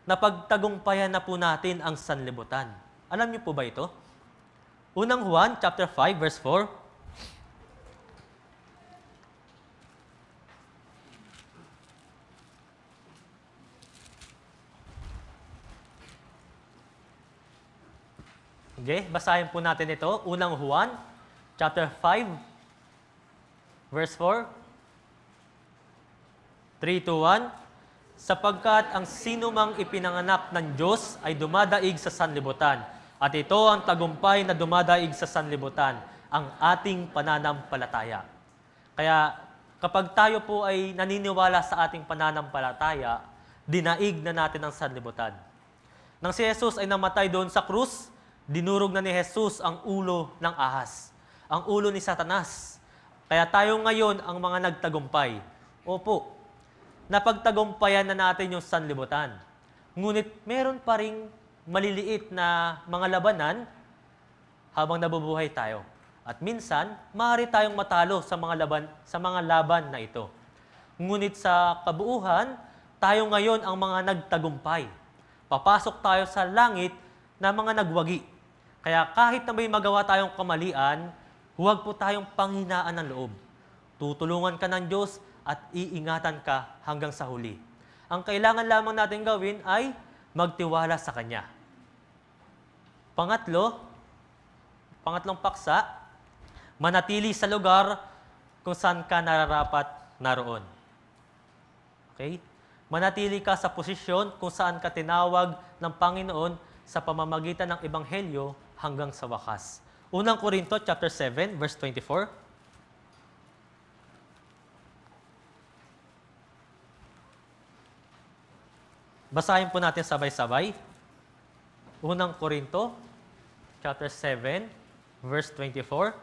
na pagtagumpayan na po natin ang sanlibutan. Alam niyo po ba ito? Unang Juan, chapter 5, verse 4. Okay, basahin po natin ito. Unang Juan, chapter 5, verse 4. 3, 2, 1. Sapagkat ang sinumang ipinanganak ng Diyos ay dumadaig sa sanlibutan. At ito ang tagumpay na dumadaig sa sanlibutan, ang ating pananampalataya. Kaya kapag tayo po ay naniniwala sa ating pananampalataya, dinaig na natin ang sanlibutan. Nang si Jesus ay namatay doon sa krus, dinurog na ni Jesus ang ulo ng ahas, ang ulo ni Satanas. Kaya tayo ngayon ang mga nagtagumpay. Opo, napagtagumpayan na natin yung sanlibutan. Ngunit meron pa ring maliliit na mga labanan habang nabubuhay tayo. At minsan, maaari tayong matalo sa mga laban na ito. Ngunit sa kabuuhan, tayo ngayon ang mga nagtagumpay. Papasok tayo sa langit na mga nagwagi. Kaya kahit na may magawa tayong kamalian, huwag po tayong panghinaan ng loob. Tutulungan ka ng Diyos at iingatan ka hanggang sa huli. Ang kailangan lamang natin gawin ay magtiwala sa Kanya. Pangatlong paksa, manatili sa lugar kung saan ka nararapat naroon. Okay? Manatili ka sa posisyon kung saan ka tinawag ng Panginoon sa pamamagitan ng Ebanghelyo hanggang sa wakas. Unang Korinto chapter 7 verse 24. Basahin po natin sabay-sabay. Unang Korinto chapter 7 verse 24.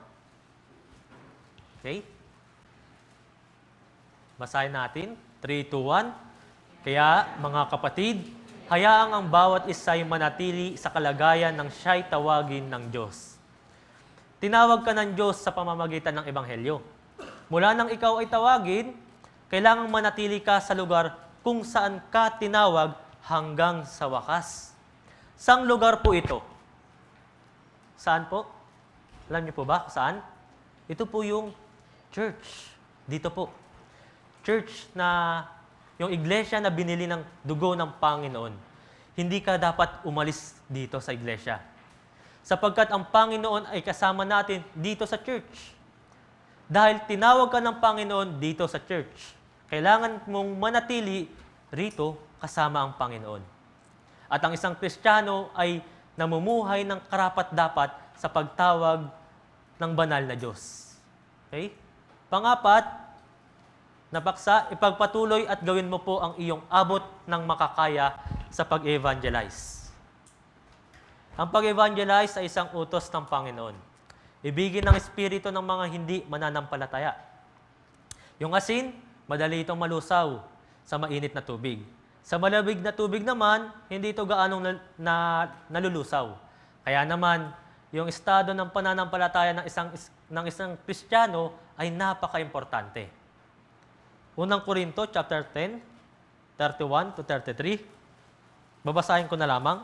Okay? Basahin natin. 3, 2, 1. Kaya, mga kapatid, hayaang ang bawat isa ay manatili sa kalagayan ng siya'y tawagin ng Diyos. Tinawag ka ng Diyos sa pamamagitan ng Ebanghelyo. Mula nang ikaw ay tawagin, kailangang manatili ka sa lugar kung saan ka tinawag hanggang sa wakas. Saang lugar po ito? Saan po? Alam niyo po ba saan? Ito po yung church. Dito po. Church na yung iglesia na binili ng dugo ng Panginoon. Hindi ka dapat umalis dito sa iglesia. Sapagkat ang Panginoon ay kasama natin dito sa church. Dahil tinawag ka ng Panginoon dito sa church. Kailangan mong manatili rito kasama ang Panginoon. At ang isang Kristiyano ay namumuhay ng karapat-dapat sa pagtawag ng banal na Diyos. Okay? Pangapat, na paksa, ipagpatuloy at gawin mo po ang iyong abot ng makakaya sa pag-evangelize. Ang pag-evangelize ay isang utos ng Panginoon. Ibigin ng Espiritu ng mga hindi mananampalataya. Yung asin, madali itong malusaw sa mainit na tubig. Sa malamig na tubig naman, hindi ito gaanong nalulusaw. Kaya naman, yung estado ng pananampalataya ng isang Kristiyano ay napaka-importante. Unang Korinto, chapter 10, 31 to 33. Babasahin ko na lamang.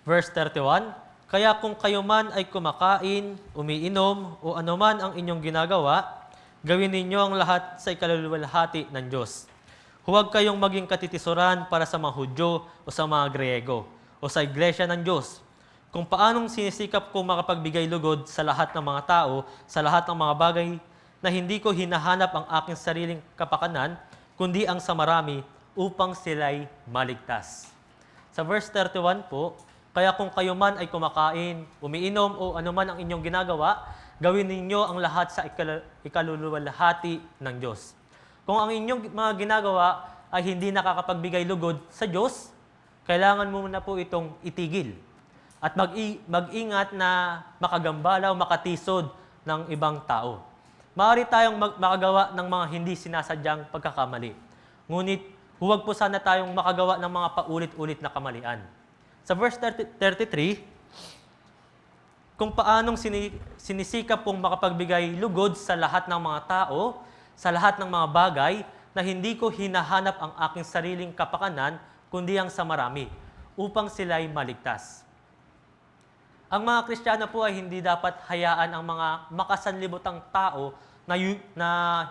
Verse 31, kaya kung kayo man ay kumakain, umiinom, o anuman ang inyong ginagawa, gawin ninyo ang lahat sa ikaluluwalhati ng Diyos. Huwag kayong maging katitisuran para sa mga Hudyo o sa mga Griego o sa iglesia ng Diyos. Kung paanong sinisikap kong makapagbigay lugod sa lahat ng mga tao, sa lahat ng mga bagay na hindi ko hinahanap ang aking sariling kapakanan, kundi ang sa marami upang sila'y maligtas. Sa verse 31 po, kaya kung kayo man ay kumakain, umiinom o anuman ang inyong ginagawa, gawin ninyo ang lahat sa ikaluluwalhati ng Diyos. Kung ang inyong mga ginagawa ay hindi nakakapagbigay lugod sa Diyos, kailangan mo na po itong itigil. At mag-ingat na makagambala o makatisod ng ibang tao. Maaari tayong makagawa ng mga hindi sinasadyang pagkakamali. Ngunit huwag po sana tayong makagawa ng mga paulit-ulit na kamalian. Sa verse 33, kung paanong sinisikap pong makapagbigay lugod sa lahat ng mga tao, sa lahat ng mga bagay, na hindi ko hinahanap ang aking sariling kapakanan, kundi ang sa marami, upang sila'y maligtas. Ang mga Kristiyano po ay hindi dapat hayaan ang mga makasanlibutang tao na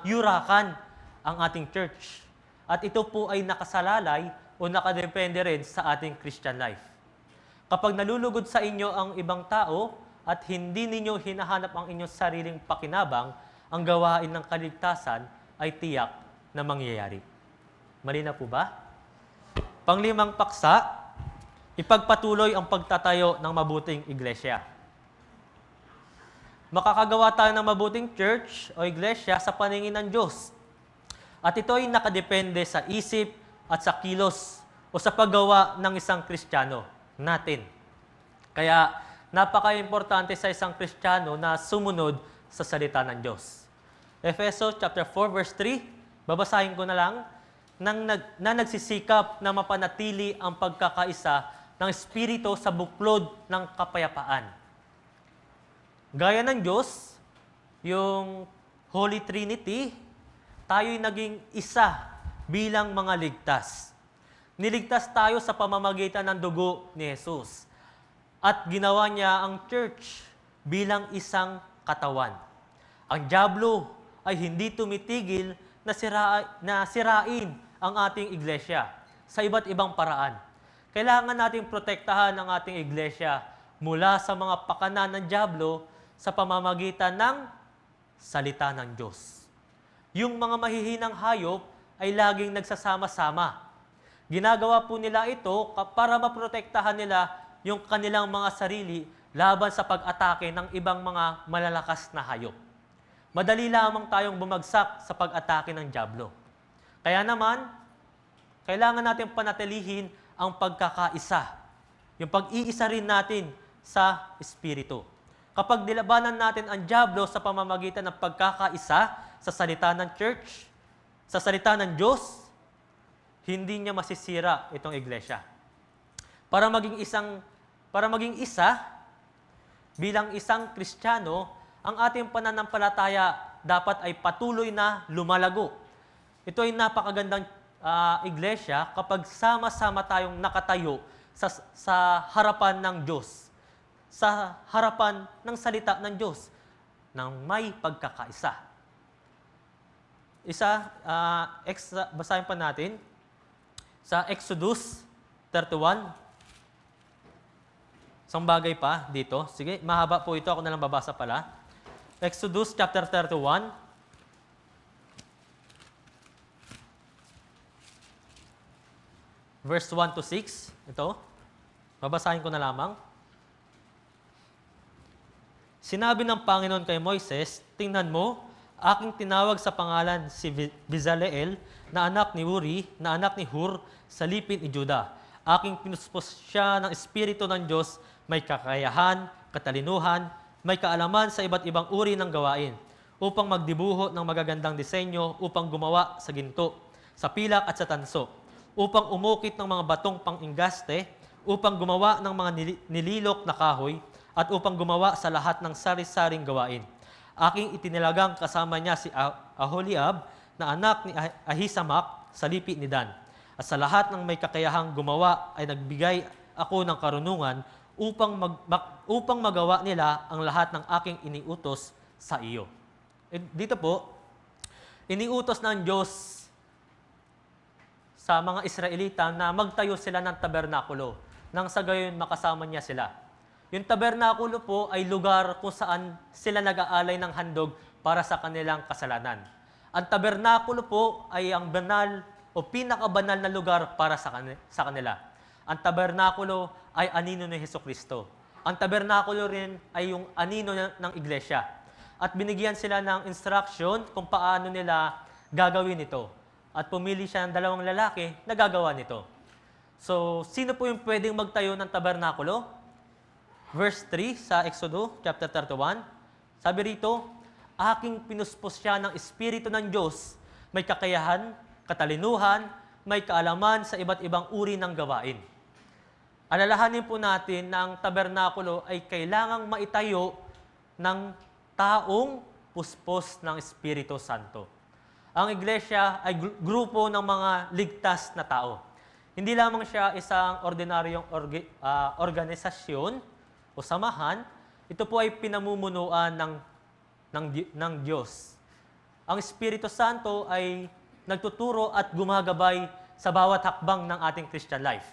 yurakan ang ating church. At ito po ay nakasalalay o nakadepende rin sa ating Christian life. Kapag nalulugod sa inyo ang ibang tao at hindi ninyo hinahanap ang inyong sariling pakinabang, ang gawain ng kaligtasan ay tiyak na mangyayari. Malinaw po ba? Panglimang paksa, ipagpatuloy ang pagtatayo ng mabuting iglesia. Makakagawa tayo ng mabuting church o iglesia sa paningin ng Diyos. At ito ay nakadepende sa isip at sa kilos o sa paggawa ng isang Kristiyano natin. Kaya napaka-importante sa isang Kristiyano na sumunod sa salita ng Diyos. Efeso chapter 4 verse 3, babasahin ko na lang, na nagsisikap na mapanatili ang pagkakaisa ng Espiritu sa buklod ng kapayapaan. Gaya ng Diyos, yung Holy Trinity, tayo'y naging isa bilang mga ligtas. Niligtas tayo sa pamamagitan ng dugo ni Jesus. At ginawa niya ang church bilang isang katawan. Ang dyablo ay hindi tumitigil na sirain ang ating iglesia sa iba't ibang paraan. Kailangan nating protektahan ang ating iglesia mula sa mga pakanan ng dyablo sa pamamagitan ng salita ng Diyos. Yung mga mahihinang hayop ay laging nagsasama-sama. Ginagawa po nila ito para maprotektahan nila yung kanilang mga sarili laban sa pag-atake ng ibang mga malalakas na hayop. Madali lamang tayong bumagsak sa pag-atake ng dyablo. Kaya naman, kailangan natin panatilihin ang pagkakaisa. Yung pag-iisa rin natin sa Espiritu. Kapag nilabanan natin ang dyablo sa pamamagitan ng pagkakaisa sa salita ng church, sa salita ng Diyos, hindi niya masisira itong iglesia. Para maging isa, bilang isang Kristiyano, ang ating pananampalataya dapat ay patuloy na lumalago. Ito ay napakagandang iglesia kapag sama-sama tayong nakatayo sa harapan ng Diyos, sa harapan ng salita ng Diyos, ng may pagkakaisa. Basahin pa natin. Sa Exodus 31, Isang bagay pa dito. Sige, mahaba po ito. Ako na lang babasa pala. Exodus chapter 31. Verse 1 to 6. Ito. Babasahin ko na lamang. Sinabi ng Panginoon kay Moises, tingnan mo, aking tinawag sa pangalan si Bezaleel, na anak ni Uri, na anak ni Hur, sa lipid ni Juda. Aking pinuspos siya ng Espiritu ng Diyos, may kakayahan, katalinuhan, may kaalaman sa iba't ibang uri ng gawain, upang magdibuho ng magagandang disenyo, upang gumawa sa ginto, sa pilak at sa tanso, upang umukit ng mga batong pang-inggaste, upang gumawa ng mga nililok na kahoy, at upang gumawa sa lahat ng sari-saring gawain. Aking itinilagang kasama niya si Aholiab, na anak ni Ahisamak, sa lipi ni Dan. At sa lahat ng may kakayahang gumawa ay nagbigay ako ng karunungan upang magawa nila ang lahat ng aking iniutos sa iyo. Dito po, iniutos ng Diyos sa mga Israelita na magtayo sila ng tabernakulo nang sa gayon makasama niya sila. Yung tabernakulo po ay lugar kung saan sila nag-aalay ng handog para sa kanilang kasalanan. Ang tabernakulo po ay ang banal o pinakabanal na lugar para sa kanila. Ang tabernakulo ay anino ni Hesukristo. Ang tabernakulo rin ay yung anino ng iglesia. At binigyan sila ng instruction kung paano nila gagawin ito. At pumili siya ng 2 lalaki na gagawa nito. So, sino po yung pwedeng magtayo ng tabernakulo? Verse 3 sa Exodus chapter 31, sabi rito, aking pinuspos siya ng Espiritu ng Diyos, may kakayahan, katalinuhan, may kaalaman sa iba't ibang uri ng gawain. Alalahanin po natin na ang tabernakulo ay kailangang maitayo ng taong puspos ng Espiritu Santo. Ang iglesia ay grupo ng mga ligtas na tao. Hindi lamang siya isang ordinaryong organisasyon o samahan, ito po ay pinamumunuan ng Diyos. Ang Espiritu Santo ay nagtuturo at gumagabay sa bawat hakbang ng ating Christian life.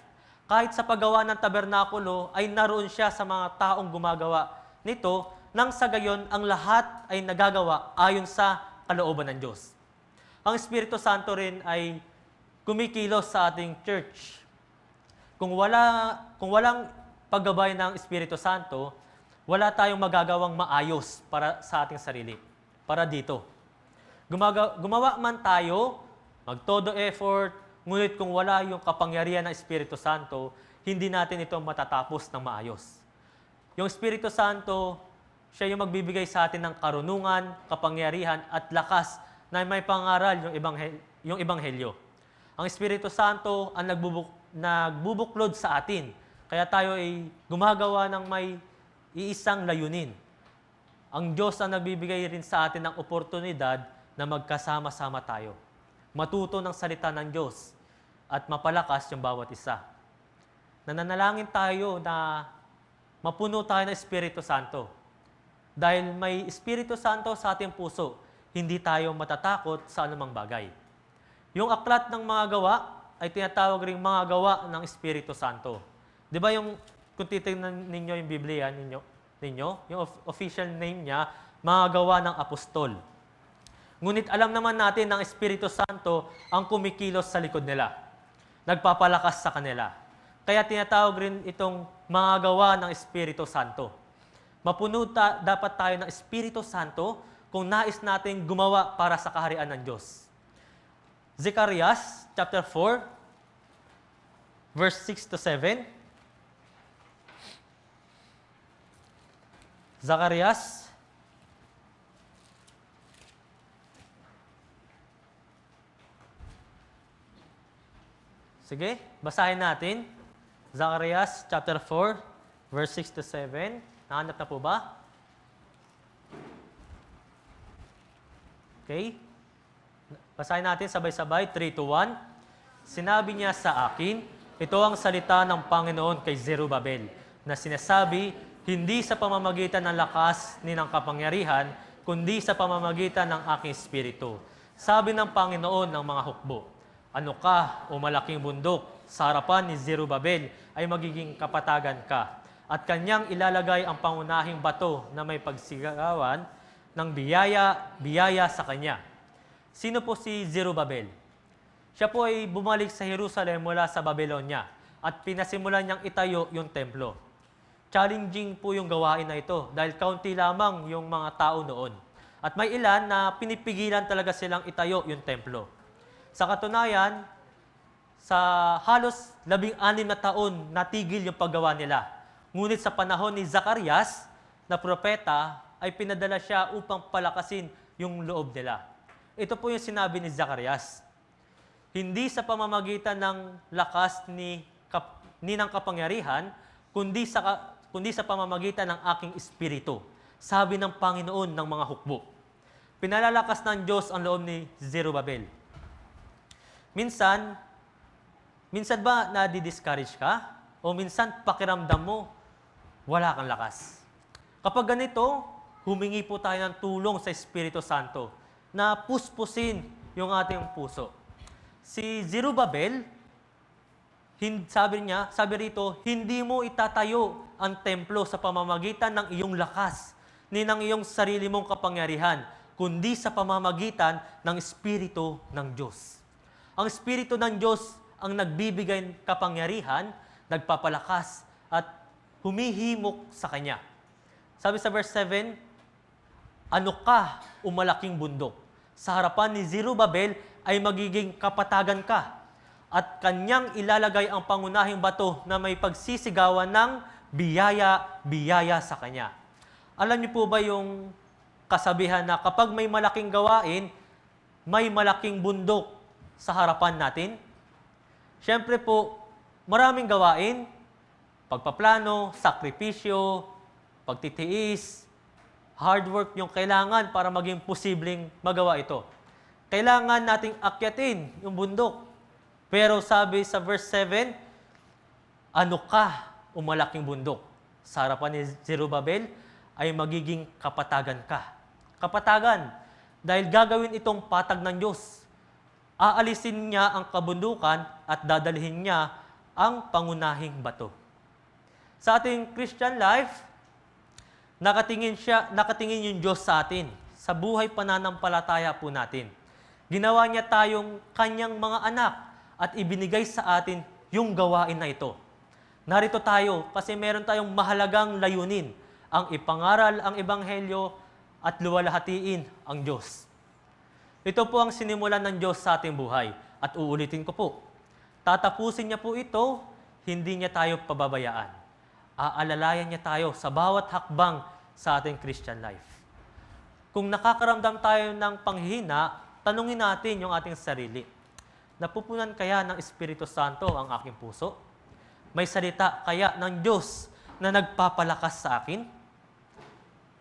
Kahit sa paggawa ng tabernakulo, ay naroon siya sa mga taong gumagawa nito, nang sa gayon ang lahat ay nagagawa ayon sa kalooban ng Diyos. Ang Espiritu Santo rin ay kumikilos sa ating church. Kung walang paggabay ng Espiritu Santo, wala tayong magagawang maayos para sa ating sarili, para dito. Gumawa man tayo, magtodo effort, ngunit kung wala yung kapangyarihan ng Espiritu Santo, hindi natin ito matatapos ng maayos. Yung Espiritu Santo, siya yung magbibigay sa atin ng karunungan, kapangyarihan at lakas na may pangaral yung ebanghelyo. Ang Espiritu Santo ang nagbubuklod sa atin. Kaya tayo ay gumagawa ng may iisang layunin. Ang Diyos ang nagbibigay rin sa atin ng oportunidad na magkasama-sama tayo. Matuto ng salita ng Diyos at mapalakas yung bawat isa. Nananalangin tayo na mapuno tayo ng Espiritu Santo. Dahil may Espiritu Santo sa ating puso, hindi tayo matatakot sa anumang bagay. Yung aklat ng mga gawa ay tinatawag ring mga gawa ng Espiritu Santo. Di ba kung titignan ninyo yung Biblia ninyo, yung official name niya, mga gawa ng apostol. Ngunit alam naman natin ng Espiritu Santo ang kumikilos sa likod nila. Nagpapalakas sa kanila. Kaya tinatawag rin itong mga gawa ng Espiritu Santo. Mapuno dapat tayo ng Espiritu Santo kung nais nating gumawa para sa kaharian ng Diyos. Zacarias chapter 4, verse 6 to 7. Zacarias Sige, basahin natin. Zacarias chapter 4, verse 6 to 7. Nahanap na po ba? Okay. Basahin natin sabay-sabay, 3 to 1. Sinabi niya sa akin, ito ang salita ng Panginoon kay Zerubbabel, na sinasabi, hindi sa pamamagitan ng lakas ni ng kapangyarihan, kundi sa pamamagitan ng aking espiritu. Sabi ng Panginoon ng mga hukbo, ano ka, o malaking bundok, sa harapan ni Zerubbabel ay magiging kapatagan ka. at kanyang ilalagay ang pangunahing bato na may pagsigawan ng biyaya sa kanya. Sino po si Zerubbabel? Siya po ay bumalik sa Jerusalem mula sa Babylonia at pinasimulan niyang itayo yung templo. Challenging po yung gawain na ito dahil kaunti lamang yung mga tao noon. At may ilan na pinipigilan talaga silang itayo yung templo. Sa katunayan, sa halos 16 na taon natigil yung paggawa nila. Ngunit sa panahon ni Zacarias na propeta ay pinadala siya upang palakasin yung loob nila. Ito po yung sinabi ni Zacarias. Hindi sa pamamagitan ng lakas ni ng kapangyarihan, kundi sa pamamagitan ng aking espiritu, sabi ng Panginoon ng mga hukbo. Pinalalakas ng Diyos ang loob ni Zerubbabel. Minsan ba nadi-discourage ka? O minsan pakiramdam mo, wala kang lakas. Kapag ganito, humingi po tayo ng tulong sa Espiritu Santo na puspusin yung ating puso. Si Zerubbabel, sabi rito, hindi mo itatayo ang templo sa pamamagitan ng iyong lakas, ni ng iyong sarili mong kapangyarihan, kundi sa pamamagitan ng Espiritu ng Diyos. Ang Espiritu ng Diyos ang nagbibigay kapangyarihan, nagpapalakas, at humihimok sa Kanya. Sabi sa verse 7, ano ka, umalaking bundok? Sa harapan ni Zerubbabel ay magiging kapatagan ka, at kanyang ilalagay ang pangunahing bato na may pagsisigawan ng biyaya sa Kanya. Alam niyo po ba yung kasabihan na kapag may malaking gawain, may malaking bundok sa harapan natin? Siyempre po, maraming gawain, pagpaplano, sakripisyo, pagtitiis, hard work yung kailangan para maging posibleng magawa ito. Kailangan nating akyatin yung bundok. Pero sabi sa verse 7, ano ka, umalaking bundok? Sa harapan ni Zerubbabel ay magiging kapatagan ka. Kapatagan, dahil gagawin itong patag ng Diyos. Aalisin niya ang kabundukan at dadalhin niya ang pangunahing bato. Sa ating Christian life, nakatingin yung Diyos sa atin, sa buhay pananampalataya po natin. Ginawa niya tayong kanyang mga anak at ibinigay sa atin yung gawain na ito. Narito tayo kasi meron tayong mahalagang layunin, ang ipangaral ang Ebanghelyo at luwalhatiin ang Diyos. Ito po ang sinimulan ng Diyos sa ating buhay at uulitin ko po. Tatapusin niya po ito, hindi niya tayo pababayaan. Aalalayan niya tayo sa bawat hakbang sa ating Christian life. Kung nakakaramdam tayo ng panghihina, tanungin natin yung ating sarili. Napupunan kaya ng Espiritu Santo ang aking puso? May salita kaya ng Diyos na nagpapalakas sa akin?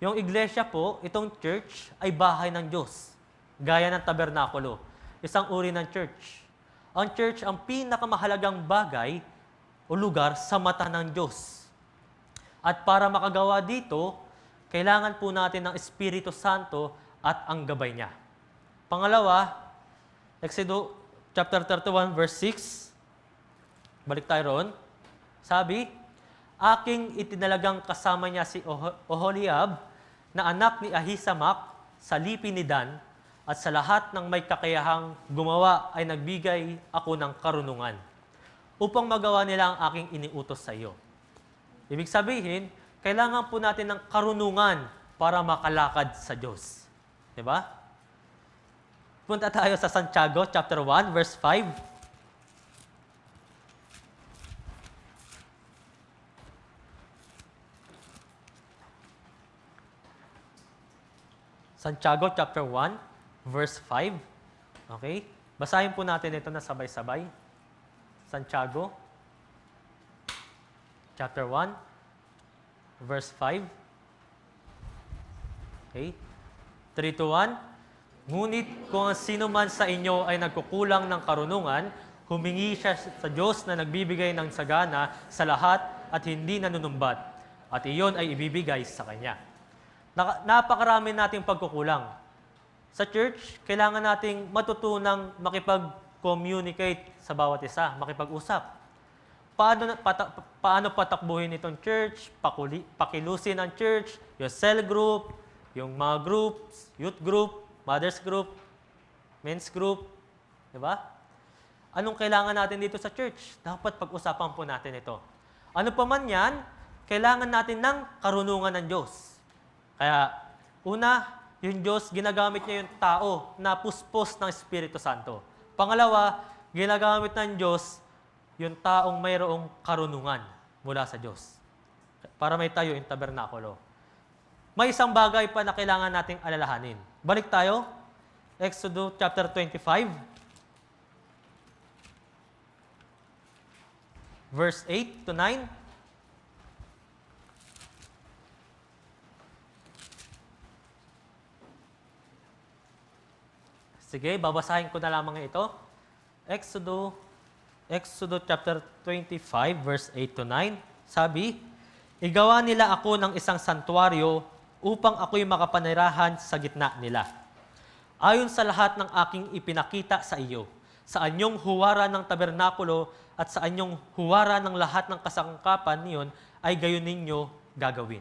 Yung iglesia po, itong church, ay bahay ng Diyos. Gaya ng tabernakulo, isang uri ng church. Ang church ang pinakamahalagang bagay o lugar sa mata ng Diyos. At para makagawa dito, kailangan po natin ng Espiritu Santo at ang gabay niya. Pangalawa, Exodus chapter 31 verse 6. Balik tayo roon. Sabi, aking itinalagang kasama niya si Oholiab na anak ni Ahisamak sa lipi ni Dan, at sa lahat ng may kakayahang gumawa ay nagbigay ako ng karunungan upang magawa nila ang aking iniutos sa iyo. Ibig sabihin, kailangan po natin ng karunungan para makalakad sa Diyos. Diba? Punta tayo sa Santiago chapter 1 verse 5. Santiago chapter 1 verse 5. Okay? Basahin po natin ito na sabay-sabay. Santiago chapter 1 verse 5. Okay? 3 to 1. Ngunit kung sino man sa inyo ay nagkukulang ng karunungan, humingi siya sa Diyos na nagbibigay ng sagana sa lahat at hindi nanunumbat, at iyon ay ibibigay sa Kanya. Napakarami nating pagkukulang. Sa church, kailangan nating matutunang makipag-communicate sa bawat isa, makipag-usap. paano patakbuhin itong church, pakilusin ang church, yung cell group, yung mga groups, youth group, mothers group, men's group, di ba? Anong kailangan natin dito sa church? Dapat pag-usapan po natin ito. Ano pa man yan, kailangan natin ng karunungan ng Diyos. Kaya, una, yung Diyos, ginagamit niya yung tao na puspos ng Espiritu Santo. Pangalawa, ginagamit ng Diyos yung taong mayroong karunungan mula sa Diyos. Para may tayo yung tabernakulo. May isang bagay pa na kailangan nating alalahanin. Balik tayo, Exodus chapter 25, verse 8 to 9. Sige, babasahin ko na lamang ito. Exodus chapter 25, verse 8 to 9. Sabi, "Igawa nila ako ng isang santuaryo upang ako'y makapanirahan sa gitna nila. Ayon sa lahat ng aking ipinakita sa iyo, sa anyong huwaran ng tabernakulo at sa anyong huwaran ng lahat ng kasangkapan niyon ay gayon ninyo gagawin."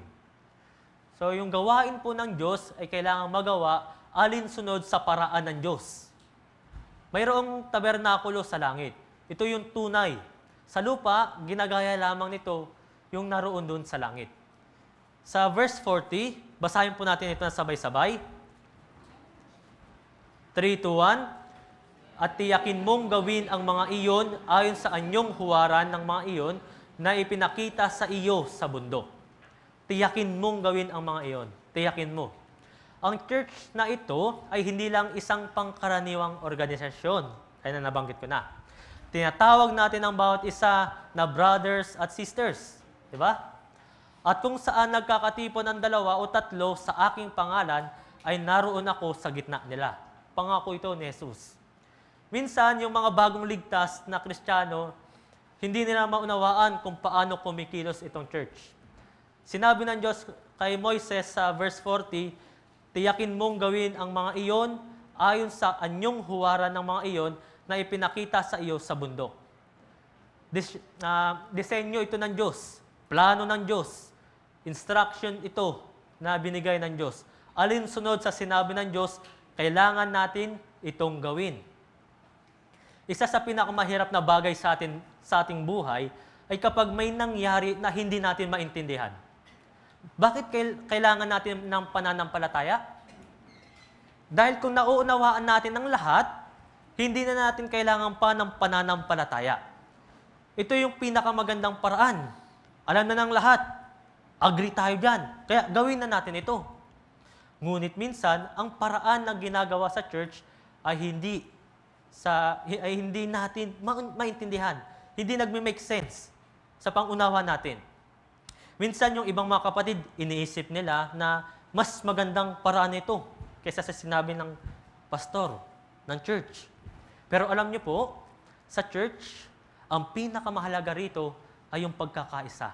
So yung gawain po ng Diyos ay kailangan magawa alinsunod sa paraan ng Diyos. Mayroong tabernakulo sa langit. Ito yung tunay. Sa lupa, ginagaya lamang nito yung naroon doon sa langit. Sa verse 40, basahin po natin ito na sabay-sabay. 3, 2, 1. "At tiyakin mong gawin ang mga iyon ayon sa anyong huwaran ng mga iyon na ipinakita sa iyo sa bundok." Tiyakin mong gawin ang mga iyon. Tiyakin mo. Ang church na ito ay hindi lang isang pangkaraniwang organisasyon. Kaya na nabanggit ko na. Tinatawag natin ang bawat isa na brothers at sisters. Di ba? At kung saan nagkakatipon ang 2 o 3 sa aking pangalan, ay naroon ako sa gitna nila. Pangako ito ni Jesus. Minsan, yung mga bagong ligtas na Kristiyano, hindi nila maunawaan kung paano kumikilos itong church. Sinabi ng Diyos kay Moises sa verse 40, "Tiyakin mong gawin ang mga iyon ayon sa anyong huwaran ng mga iyon na ipinakita sa iyo sa bundok." Disenyo ito ng Diyos, plano ng Diyos, instruction ito na binigay ng Diyos. Alinsunod sa sinabi ng Diyos, kailangan natin itong gawin. Isa sa pinakamahirap na bagay sa ating buhay ay kapag may nangyari na hindi natin maintindihan. Bakit kailangan natin ng pananampalataya? Dahil kung nauunawaan natin ang lahat, hindi na natin kailangan pa ng pananampalataya. Ito yung pinakamagandang paraan. Alam na ng lahat. Agree tayo dyan. Kaya gawin na natin ito. Ngunit minsan, ang paraan na ginagawa sa church ay hindi natin maintindihan. Hindi nagme-make sense sa pangunawa natin. Minsan yung ibang mga kapatid, iniisip nila na mas magandang paraan ito kaysa sa sinabi ng pastor, ng church. Pero alam niyo po, sa church, ang pinakamahalaga rito ay yung pagkakaisa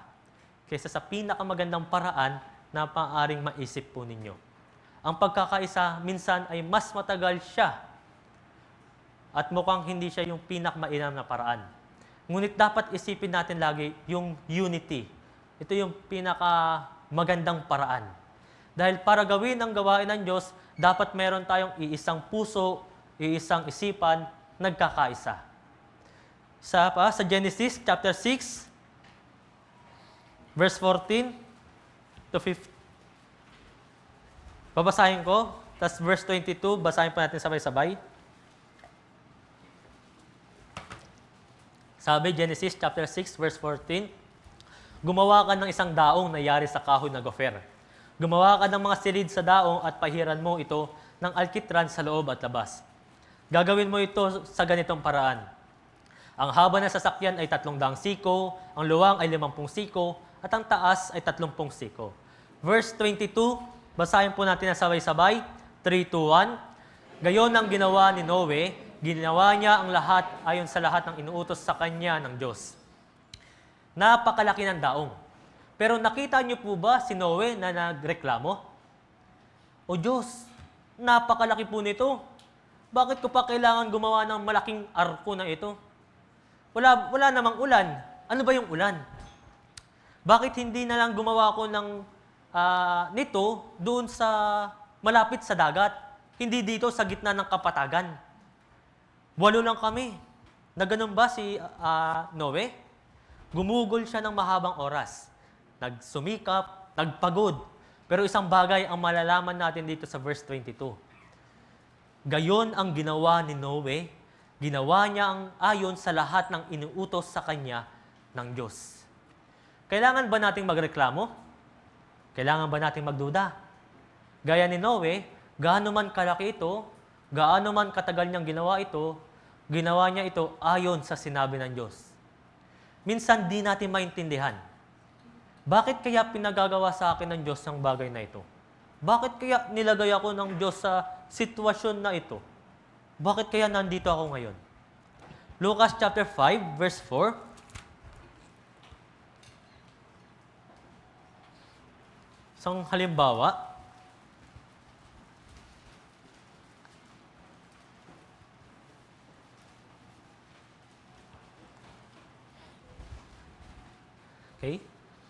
kaysa sa pinakamagandang paraan na maaaring maisip po ninyo. Ang pagkakaisa minsan ay mas matagal siya at mukhang hindi siya yung pinakamainam na paraan. Ngunit dapat isipin natin lagi yung unity. Ito yung pinakamagandang paraan. Dahil para gawin ang gawain ng Diyos, dapat meron tayong iisang puso, iisang isipan, nagkakaisa. Sa Genesis chapter 6, verse 14 to 15. Babasahin ko, tapos verse 22, basahin pa natin sabay-sabay. Sabi, Genesis chapter 6, verse 14, "Gumawa ka ng isang daong na yari sa kahoy na gofer. Gumawa ka ng mga silid sa daong at pahiran mo ito ng alkitran sa loob at labas. Gagawin mo ito sa ganitong paraan. Ang haba ng sasakyan ay 300 siko, ang luwang ay 50 siko, at ang taas ay 30 siko." Verse 22, basahin po natin na sabay-sabay. 3, 2, 1. "Gayon ang ginawa ni Noe, ginawa niya ang lahat ayon sa lahat ng inuutos sa kanya ng Diyos." Napakalaki ng daong. Pero nakita niyo po ba si Noe na nagreklamo? "O Diyos, napakalaki po nito. Bakit ko pa kailangan gumawa ng malaking arko na ito? Wala namang ulan. Ano ba yung ulan? Bakit hindi na lang gumawa ko ng nito doon sa malapit sa dagat? Hindi dito sa gitna ng kapatagan. 8 lang kami. Na ganun ba si Noe? Gumugol siya ng mahabang oras. Nagsumikap, nagpagod. Pero isang bagay ang malalaman natin dito sa verse 22. Gayon ang ginawa ni Noe. Ginawa niya ang ayon sa lahat ng inuutos sa kanya ng Diyos. Kailangan ba nating magreklamo? Kailangan ba nating magduda? Gaya ni Noe, gaano man kalaki ito, gaano man katagal niyang ginawa niya ito ayon sa sinabi ng Diyos. Minsan di natin maintindihan. Bakit kaya pinagagawa sa akin ng Diyos ang bagay na ito? Bakit kaya nilagay ako ng Diyos sa sitwasyon na ito? Bakit kaya nandito ako ngayon? Lucas chapter 5, verse 4. Isang halimbawa. Okay?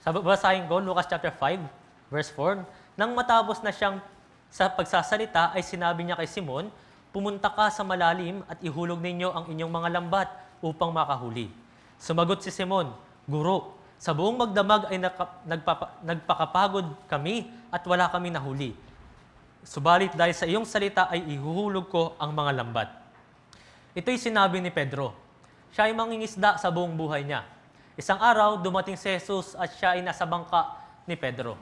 Basahin ko, Lucas chapter 5, verse 4. Nang matapos na siyang sa pagsasalita, ay sinabi niya kay Simon, pumunta ka sa malalim at ihulog ninyo ang inyong mga lambat upang makahuli. Sumagot si Simon, Guro, sa buong magdamag ay nagpakapagod kami at wala kami nahuli. Subalit dahil sa iyong salita ay ihuhulog ko ang mga lambat. Ito'y sinabi ni Pedro. Siya ay mangingisda sa buong buhay niya. Isang araw, dumating si Jesus at siya ay nasa bangka ni Pedro.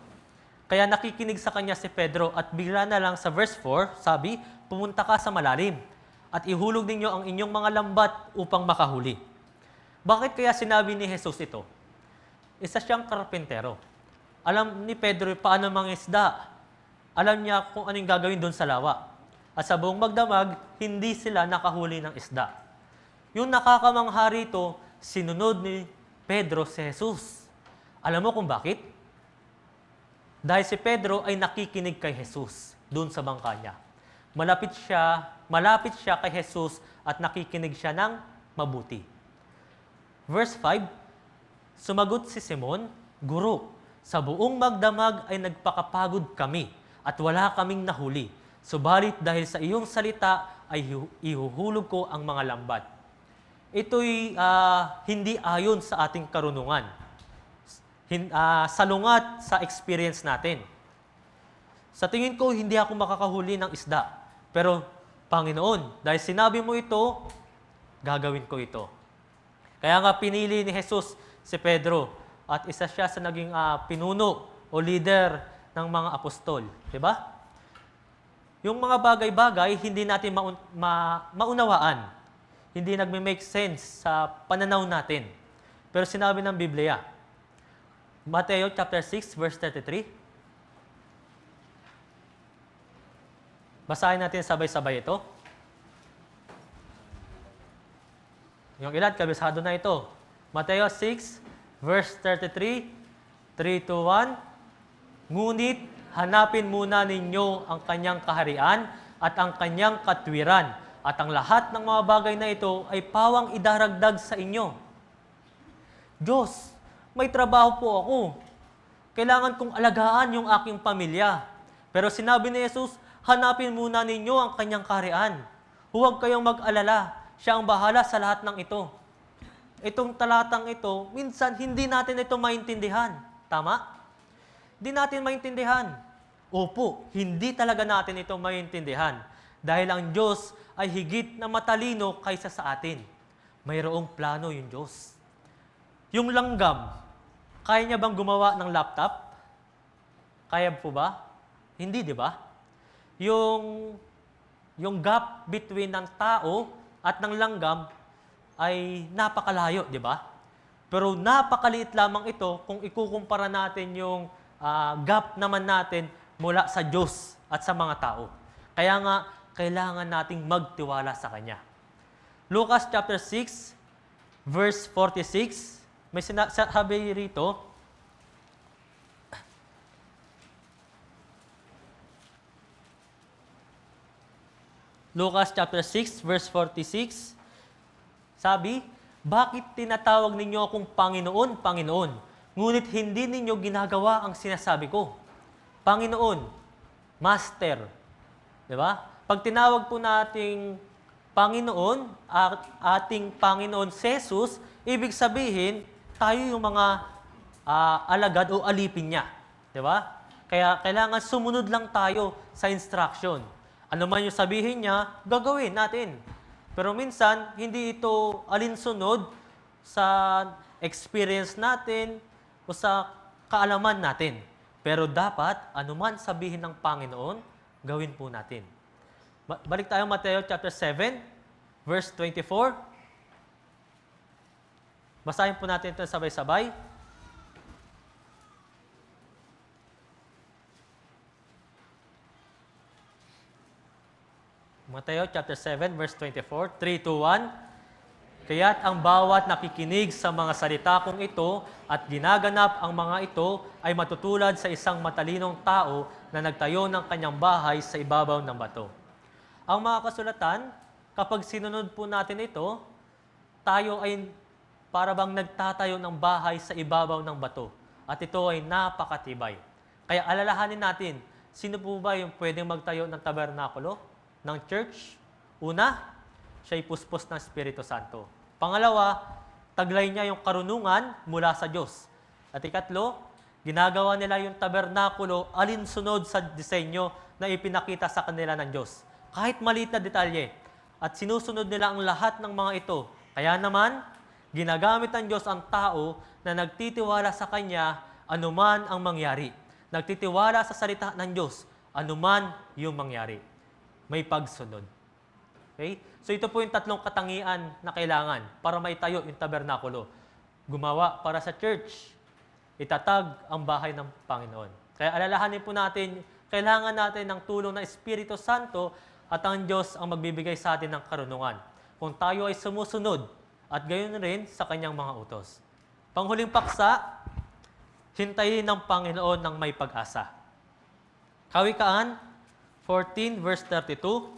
Kaya nakikinig sa kanya si Pedro at bigla na lang sa verse 4, sabi, pumunta ka sa malalim at ihulog ninyo ang inyong mga lambat upang makahuli. Bakit kaya sinabi ni Jesus ito? Isa siyang karpentero. Alam ni Pedro paano mangisda. Alam niya kung anong gagawin doon sa lawa. At sa buong magdamag, hindi sila nakahuli ng isda. Yung nakakamangha rito, sinunod ni Pedro si Jesus. Alam mo kung bakit? Dahil si Pedro ay nakikinig kay Jesus doon sa bangka niya. Malapit siya kay Jesus at nakikinig siya ng mabuti. Verse 5, sumagot si Simon, Guro, sa buong magdamag ay nagpakapagod kami at wala kaming nahuli. Subalit dahil sa iyong salita ay ihuhulog ko ang mga lambat. Ito'y hindi ayon sa ating karunungan. Salungat sa experience natin. Sa tingin ko, hindi ako makakahuli ng isda. Pero, Panginoon, dahil sinabi mo ito, gagawin ko ito. Kaya nga pinili ni Jesus si Pedro at isa siya sa naging pinuno o leader ng mga apostol. Diba? Yung mga bagay-bagay, hindi natin maunawaan. Hindi nagme-make sense sa pananaw natin. Pero sinabi ng Biblia, Mateo chapter 6, verse 33. Basahin natin sabay-sabay ito. Yung ilan, kabisado na ito. Mateo 6, verse 33, 3 to 1. Ngunit hanapin muna ninyo ang kanyang kaharian at ang kanyang katwiran, at ang lahat ng mga bagay na ito ay pawang idaragdag sa inyo. Diyos, may trabaho po ako. Kailangan kong alagaan yung aking pamilya. Pero sinabi ni Jesus, hanapin muna ninyo ang kanyang kaharian. Huwag kayong mag-alala. Siya ang bahala sa lahat ng ito. Itong talatang ito, minsan hindi natin ito maintindihan. Tama? Hindi natin maintindihan. Opo, hindi talaga natin ito maintindihan. Dahil ang Diyos ay higit na matalino kaysa sa atin. Mayroong plano yung Diyos. Yung langgam, kaya niya bang gumawa ng laptop? Kaya po ba? Hindi, di ba? Yung gap between ng tao at ng langgam ay napakalayo, di ba? Pero napakaliit lamang ito kung ikukumpara natin yung gap naman natin mula sa Diyos at sa mga tao. Kaya nga, kailangan nating magtiwala sa Kanya. Lucas chapter 6, verse 46, may sinasabi rito, Lucas chapter 6, verse 46, sabi, Bakit tinatawag ninyo akong Panginoon, Panginoon, ngunit hindi ninyo ginagawa ang sinasabi ko? Panginoon, Master, di ba? Pag tinawag po nating Panginoon, ating Panginoon Jesus, ibig sabihin, tayo yung mga alagad o alipin niya. Di ba? Kaya kailangan sumunod lang tayo sa instruction. Ano man yung sabihin niya, gagawin natin. Pero minsan, hindi ito alinsunod sa experience natin o sa kaalaman natin. Pero dapat, anuman sabihin ng Panginoon, gawin po natin. Balik tayo Mateo chapter 7, verse 24. Basahin po natin ito sabay-sabay. Mateo chapter 7, verse 24, 3 to 1. Kaya't ang bawat nakikinig sa mga salita kong ito at ginaganap ang mga ito ay matutulad sa isang matalinong tao na nagtayo ng kanyang bahay sa ibabaw ng bato. Ang mga kasulatan, kapag sinunod po natin ito, tayo ay para bang nagtatayo ng bahay sa ibabaw ng bato. At ito ay napakatibay. Kaya alalahanin natin, sino po ba yung pwedeng magtayo ng tabernakulo, ng church? Una, siya'y puspos ng Espiritu Santo. Pangalawa, taglay niya yung karunungan mula sa Diyos. At ikatlo, ginagawa nila yung tabernakulo alinsunod sa disenyo na ipinakita sa kanila ng Diyos. Kahit maliit na detalye. At sinusunod nila ang lahat ng mga ito. Kaya naman, ginagamit ng Diyos ang tao na nagtitiwala sa Kanya anuman ang mangyari. Nagtitiwala sa salita ng Diyos anuman yung mangyari. May pagsunod. Okay? So ito po yung tatlong katangian na kailangan para maitayo yung tabernakulo. Gumawa para sa church. Itatag ang bahay ng Panginoon. Kaya alalahanin po natin, kailangan natin ng tulong ng Espiritu Santo at ang Diyos ang magbibigay sa atin ng karunungan. Kung tayo ay sumusunod at gayon rin sa kanyang mga utos. Panghuling paksa, hintayin ng Panginoon ng may pag-asa. Kawikaan 14 verse 32.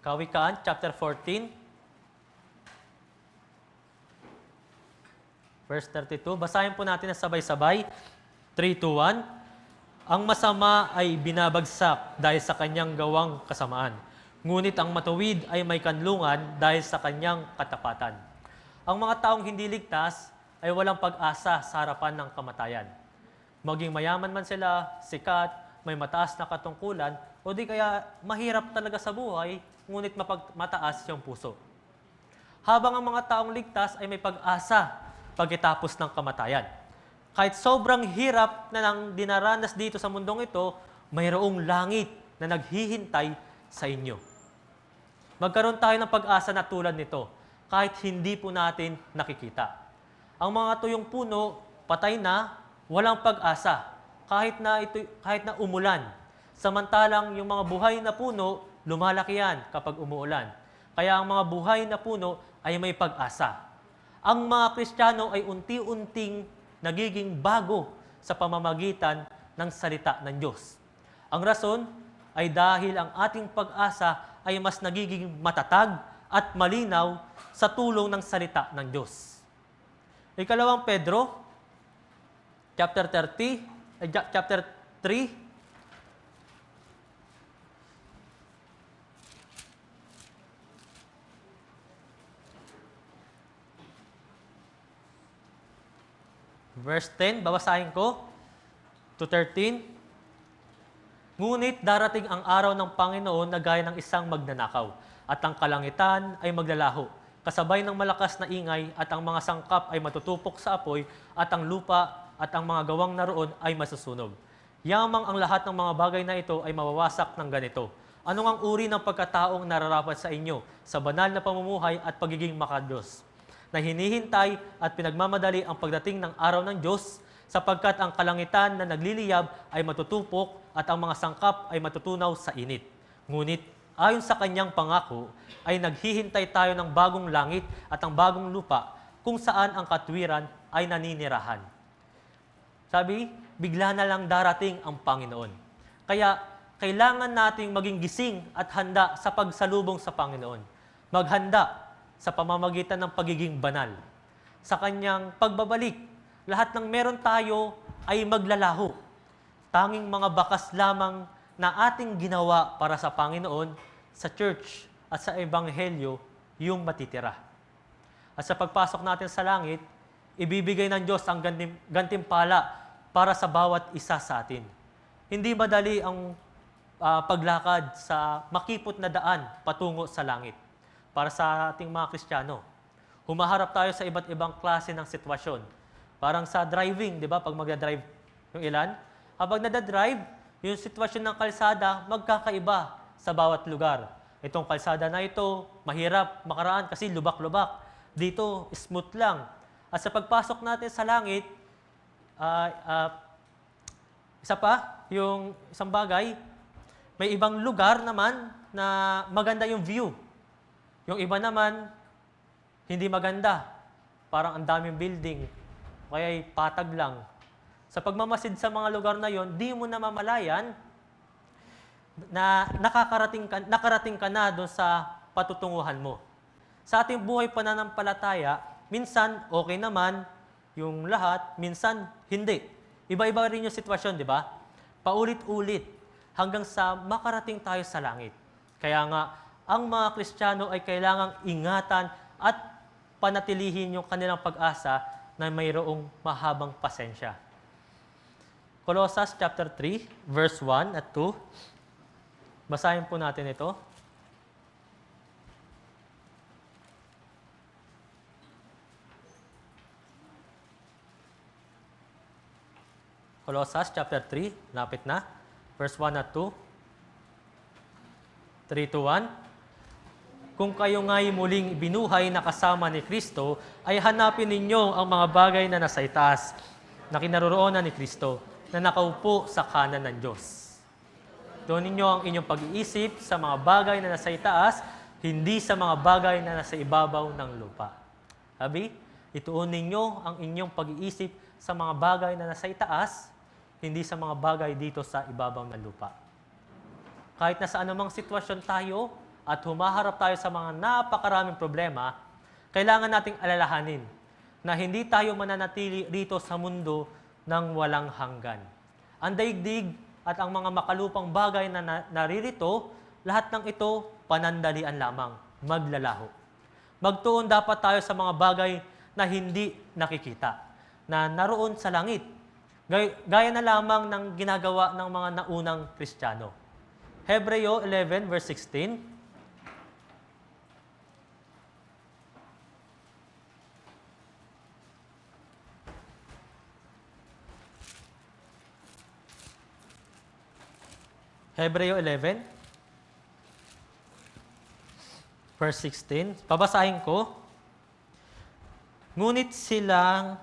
Kawikaan chapter 14 verse 32. Basahin po natin na sabay-sabay. 3 to 1. Ang masama ay binabagsak dahil sa kanyang gawang kasamaan. Ngunit ang matuwid ay may kanlungan dahil sa kanyang katapatan. Ang mga taong hindi ligtas ay walang pag-asa sa harapan ng kamatayan. Maging mayaman man sila, sikat, may mataas na katungkulan, o di kaya mahirap talaga sa buhay, ngunit mataas yung puso. Habang ang mga taong ligtas ay may pag-asa pagkatapos ng kamatayan. Kahit sobrang hirap na nang dinaranas dito sa mundong ito, mayroong langit na naghihintay sa inyo. Magkaroon tayo ng pag-asa na tulad nito, kahit hindi po natin nakikita. Ang mga tuyong puno, patay na, walang pag-asa, kahit na umulan. Samantalang yung mga buhay na puno, lumalaki yan kapag umuulan. Kaya ang mga buhay na puno ay may pag-asa. Ang mga Kristiyano ay unti-unting nagiging bago sa pamamagitan ng salita ng Diyos. Ang rason ay dahil ang ating pag-asa ay mas nagiging matatag at malinaw sa tulong ng salita ng Diyos. Ikalawang Pedro, chapter 3, verse 10, babasahin ko, to 13. Ngunit darating ang araw ng Panginoon na gaya ng isang magnanakaw, at ang kalangitan ay maglalaho, kasabay ng malakas na ingay, at ang mga sangkap ay matutupok sa apoy, at ang lupa at ang mga gawang naroon ay masusunog. Yamang ang lahat ng mga bagay na ito ay mawawasak ng ganito. Ano ang uri ng pagkataong nararapat sa inyo sa banal na pamumuhay at pagiging makadiyos, na hinihintay at pinagmamadali ang pagdating ng araw ng Diyos, sapagkat ang kalangitan na nagliliyab ay matutupok at ang mga sangkap ay matutunaw sa init. Ngunit ayon sa kanyang pangako, ay naghihintay tayo ng bagong langit at ang bagong lupa kung saan ang katwiran ay naninirahan. Sabi, bigla na lang darating ang Panginoon. Kaya, kailangan nating maging gising at handa sa pagsalubong sa Panginoon. Maghanda sa pamamagitan ng pagiging banal. Sa kanyang pagbabalik, lahat ng meron tayo ay maglalaho. Tanging mga bakas lamang na ating ginawa para sa Panginoon, sa church at sa Ebanghelyo, yung matitira. At sa pagpasok natin sa langit, ibibigay ng Diyos ang gantimpala para sa bawat isa sa atin. Hindi madali ang paglakad sa makipot na daan patungo sa langit para sa ating mga Kristiyano. Humaharap tayo sa iba't ibang klase ng sitwasyon. Parang sa driving, di ba? Pag magdadrive yung ilan, habang nadadrive, yung sitwasyon ng kalsada magkakaiba sa bawat lugar. Itong kalsada na ito, mahirap makaraan kasi lubak-lubak. Dito, smooth lang. At sa pagpasok natin sa langit, isa pa, yung isang bagay, may ibang lugar naman na maganda yung view. Yung iba naman, hindi maganda. Parang ang daming building, kaya patag lang. Sa pagmamasid sa mga lugar na yon, di mo na mamalayan na nakarating ka na doon sa patutunguhan mo. Sa ating buhay pananampalataya, minsan okay naman yung lahat, minsan hindi. Iba-iba rin yung sitwasyon, di ba? Paulit-ulit hanggang sa makarating tayo sa langit. Kaya nga, ang mga Kristiyano ay kailangang ingatan at panatilihin yung kanilang pag-asa na mayroong mahabang pasensya. Colossus chapter 3, verse 1 at 2. Basahin po natin ito. Colossus chapter 3, lapit na. Verse 1 at 2. 3 to 1. Kung kayo nga'y muling binuhay na kasama ni Kristo, ay hanapin ninyo ang mga bagay na nasa itaas, na kinaroroonan ni Kristo, na nakaupo sa kanan ng Diyos. Doon ninyo ang inyong pag-iisip sa mga bagay na nasa itaas, hindi sa mga bagay na nasa ibabaw ng lupa. Sabi, ituon ninyo ang inyong pag-iisip sa mga bagay na nasa itaas, hindi sa mga bagay dito sa ibabaw ng lupa. Kahit nasa anumang sitwasyon tayo at humaharap tayo sa mga napakaraming problema, kailangan nating alalahanin na hindi tayo mananatili rito sa mundo ng walang hanggan. Ang daigdig at ang mga makalupang bagay na naririto, lahat ng ito panandalian lamang, maglalaho. Magtuon dapat tayo sa mga bagay na hindi nakikita, na naroon sa langit. Gaya na lamang ng ginagawa ng mga naunang Kristiyano. Hebreo 11 verse 16. Hebreo 11 verse 16. Babasahin ko. Ngunit sila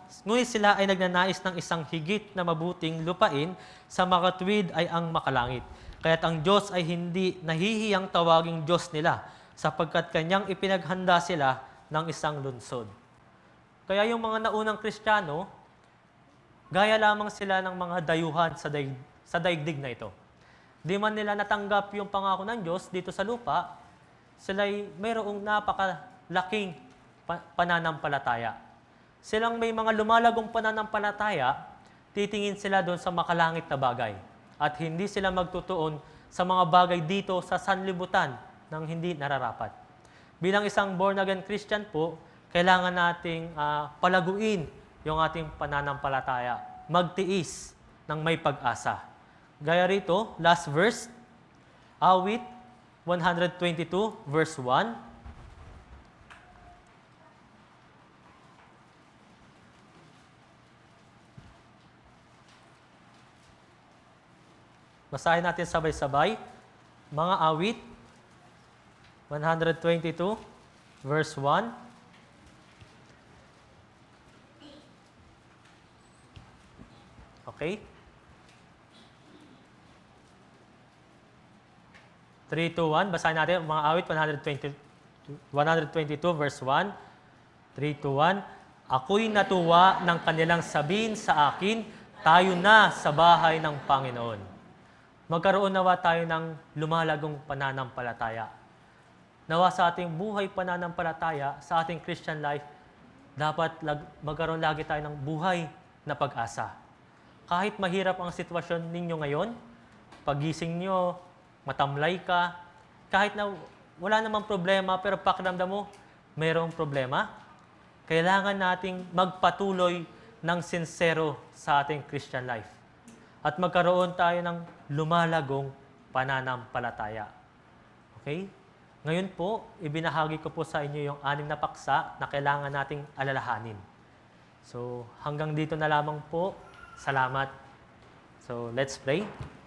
ay nagnanais ng isang higit na mabuting lupain, sa makatwid ay ang makalangit. Kaya't ang Diyos ay hindi nahihiyang tawaging Diyos nila, sapagkat Kanyang ipinaghanda sila ng isang lungsod. Kaya yung mga naunang Kristiyano, gaya lamang sila ng mga dayuhan sa daigdig na ito. Di man nila natanggap yung pangako ng Diyos dito sa lupa, sila'y mayroong napakalaking pananampalataya. Silang may mga lumalagong pananampalataya, titingin sila doon sa makalangit na bagay. At hindi sila magtutuon sa mga bagay dito sa sanlibutan ng hindi nararapat. Bilang isang born-again Christian po, kailangan nating palaguin yung ating pananampalataya. Magtiis ng may pag-asa. Gaya rito, last verse, awit 122 verse 1. Basahin natin sabay-sabay. Mga awit, 122, verse 1. Okay? 3, 2, 1. Basahin natin mga awit, 122, verse 1. 3, 2, 1. Ako'y natuwa ng kanilang sabihin sa akin, tayo na sa bahay ng Panginoon. Magkaroon nawa tayo ng lumalagong pananampalataya. Nawa sa ating buhay pananampalataya, sa ating Christian life, dapat magkaroon lagi tayo ng buhay na pag-asa. Kahit mahirap ang sitwasyon ninyo ngayon, pagising nyo, matamlay ka, kahit na wala namang problema, pero pakiramdam mo, mayroong problema, kailangan nating magpatuloy ng sincero sa ating Christian life. At magkaroon tayo ng lumalagong pananampalataya. Okay? Ngayon po, ibinahagi ko po sa inyo yung 6 na paksa na kailangan nating alalahanin. So, hanggang dito na lamang po. Salamat. So, let's pray.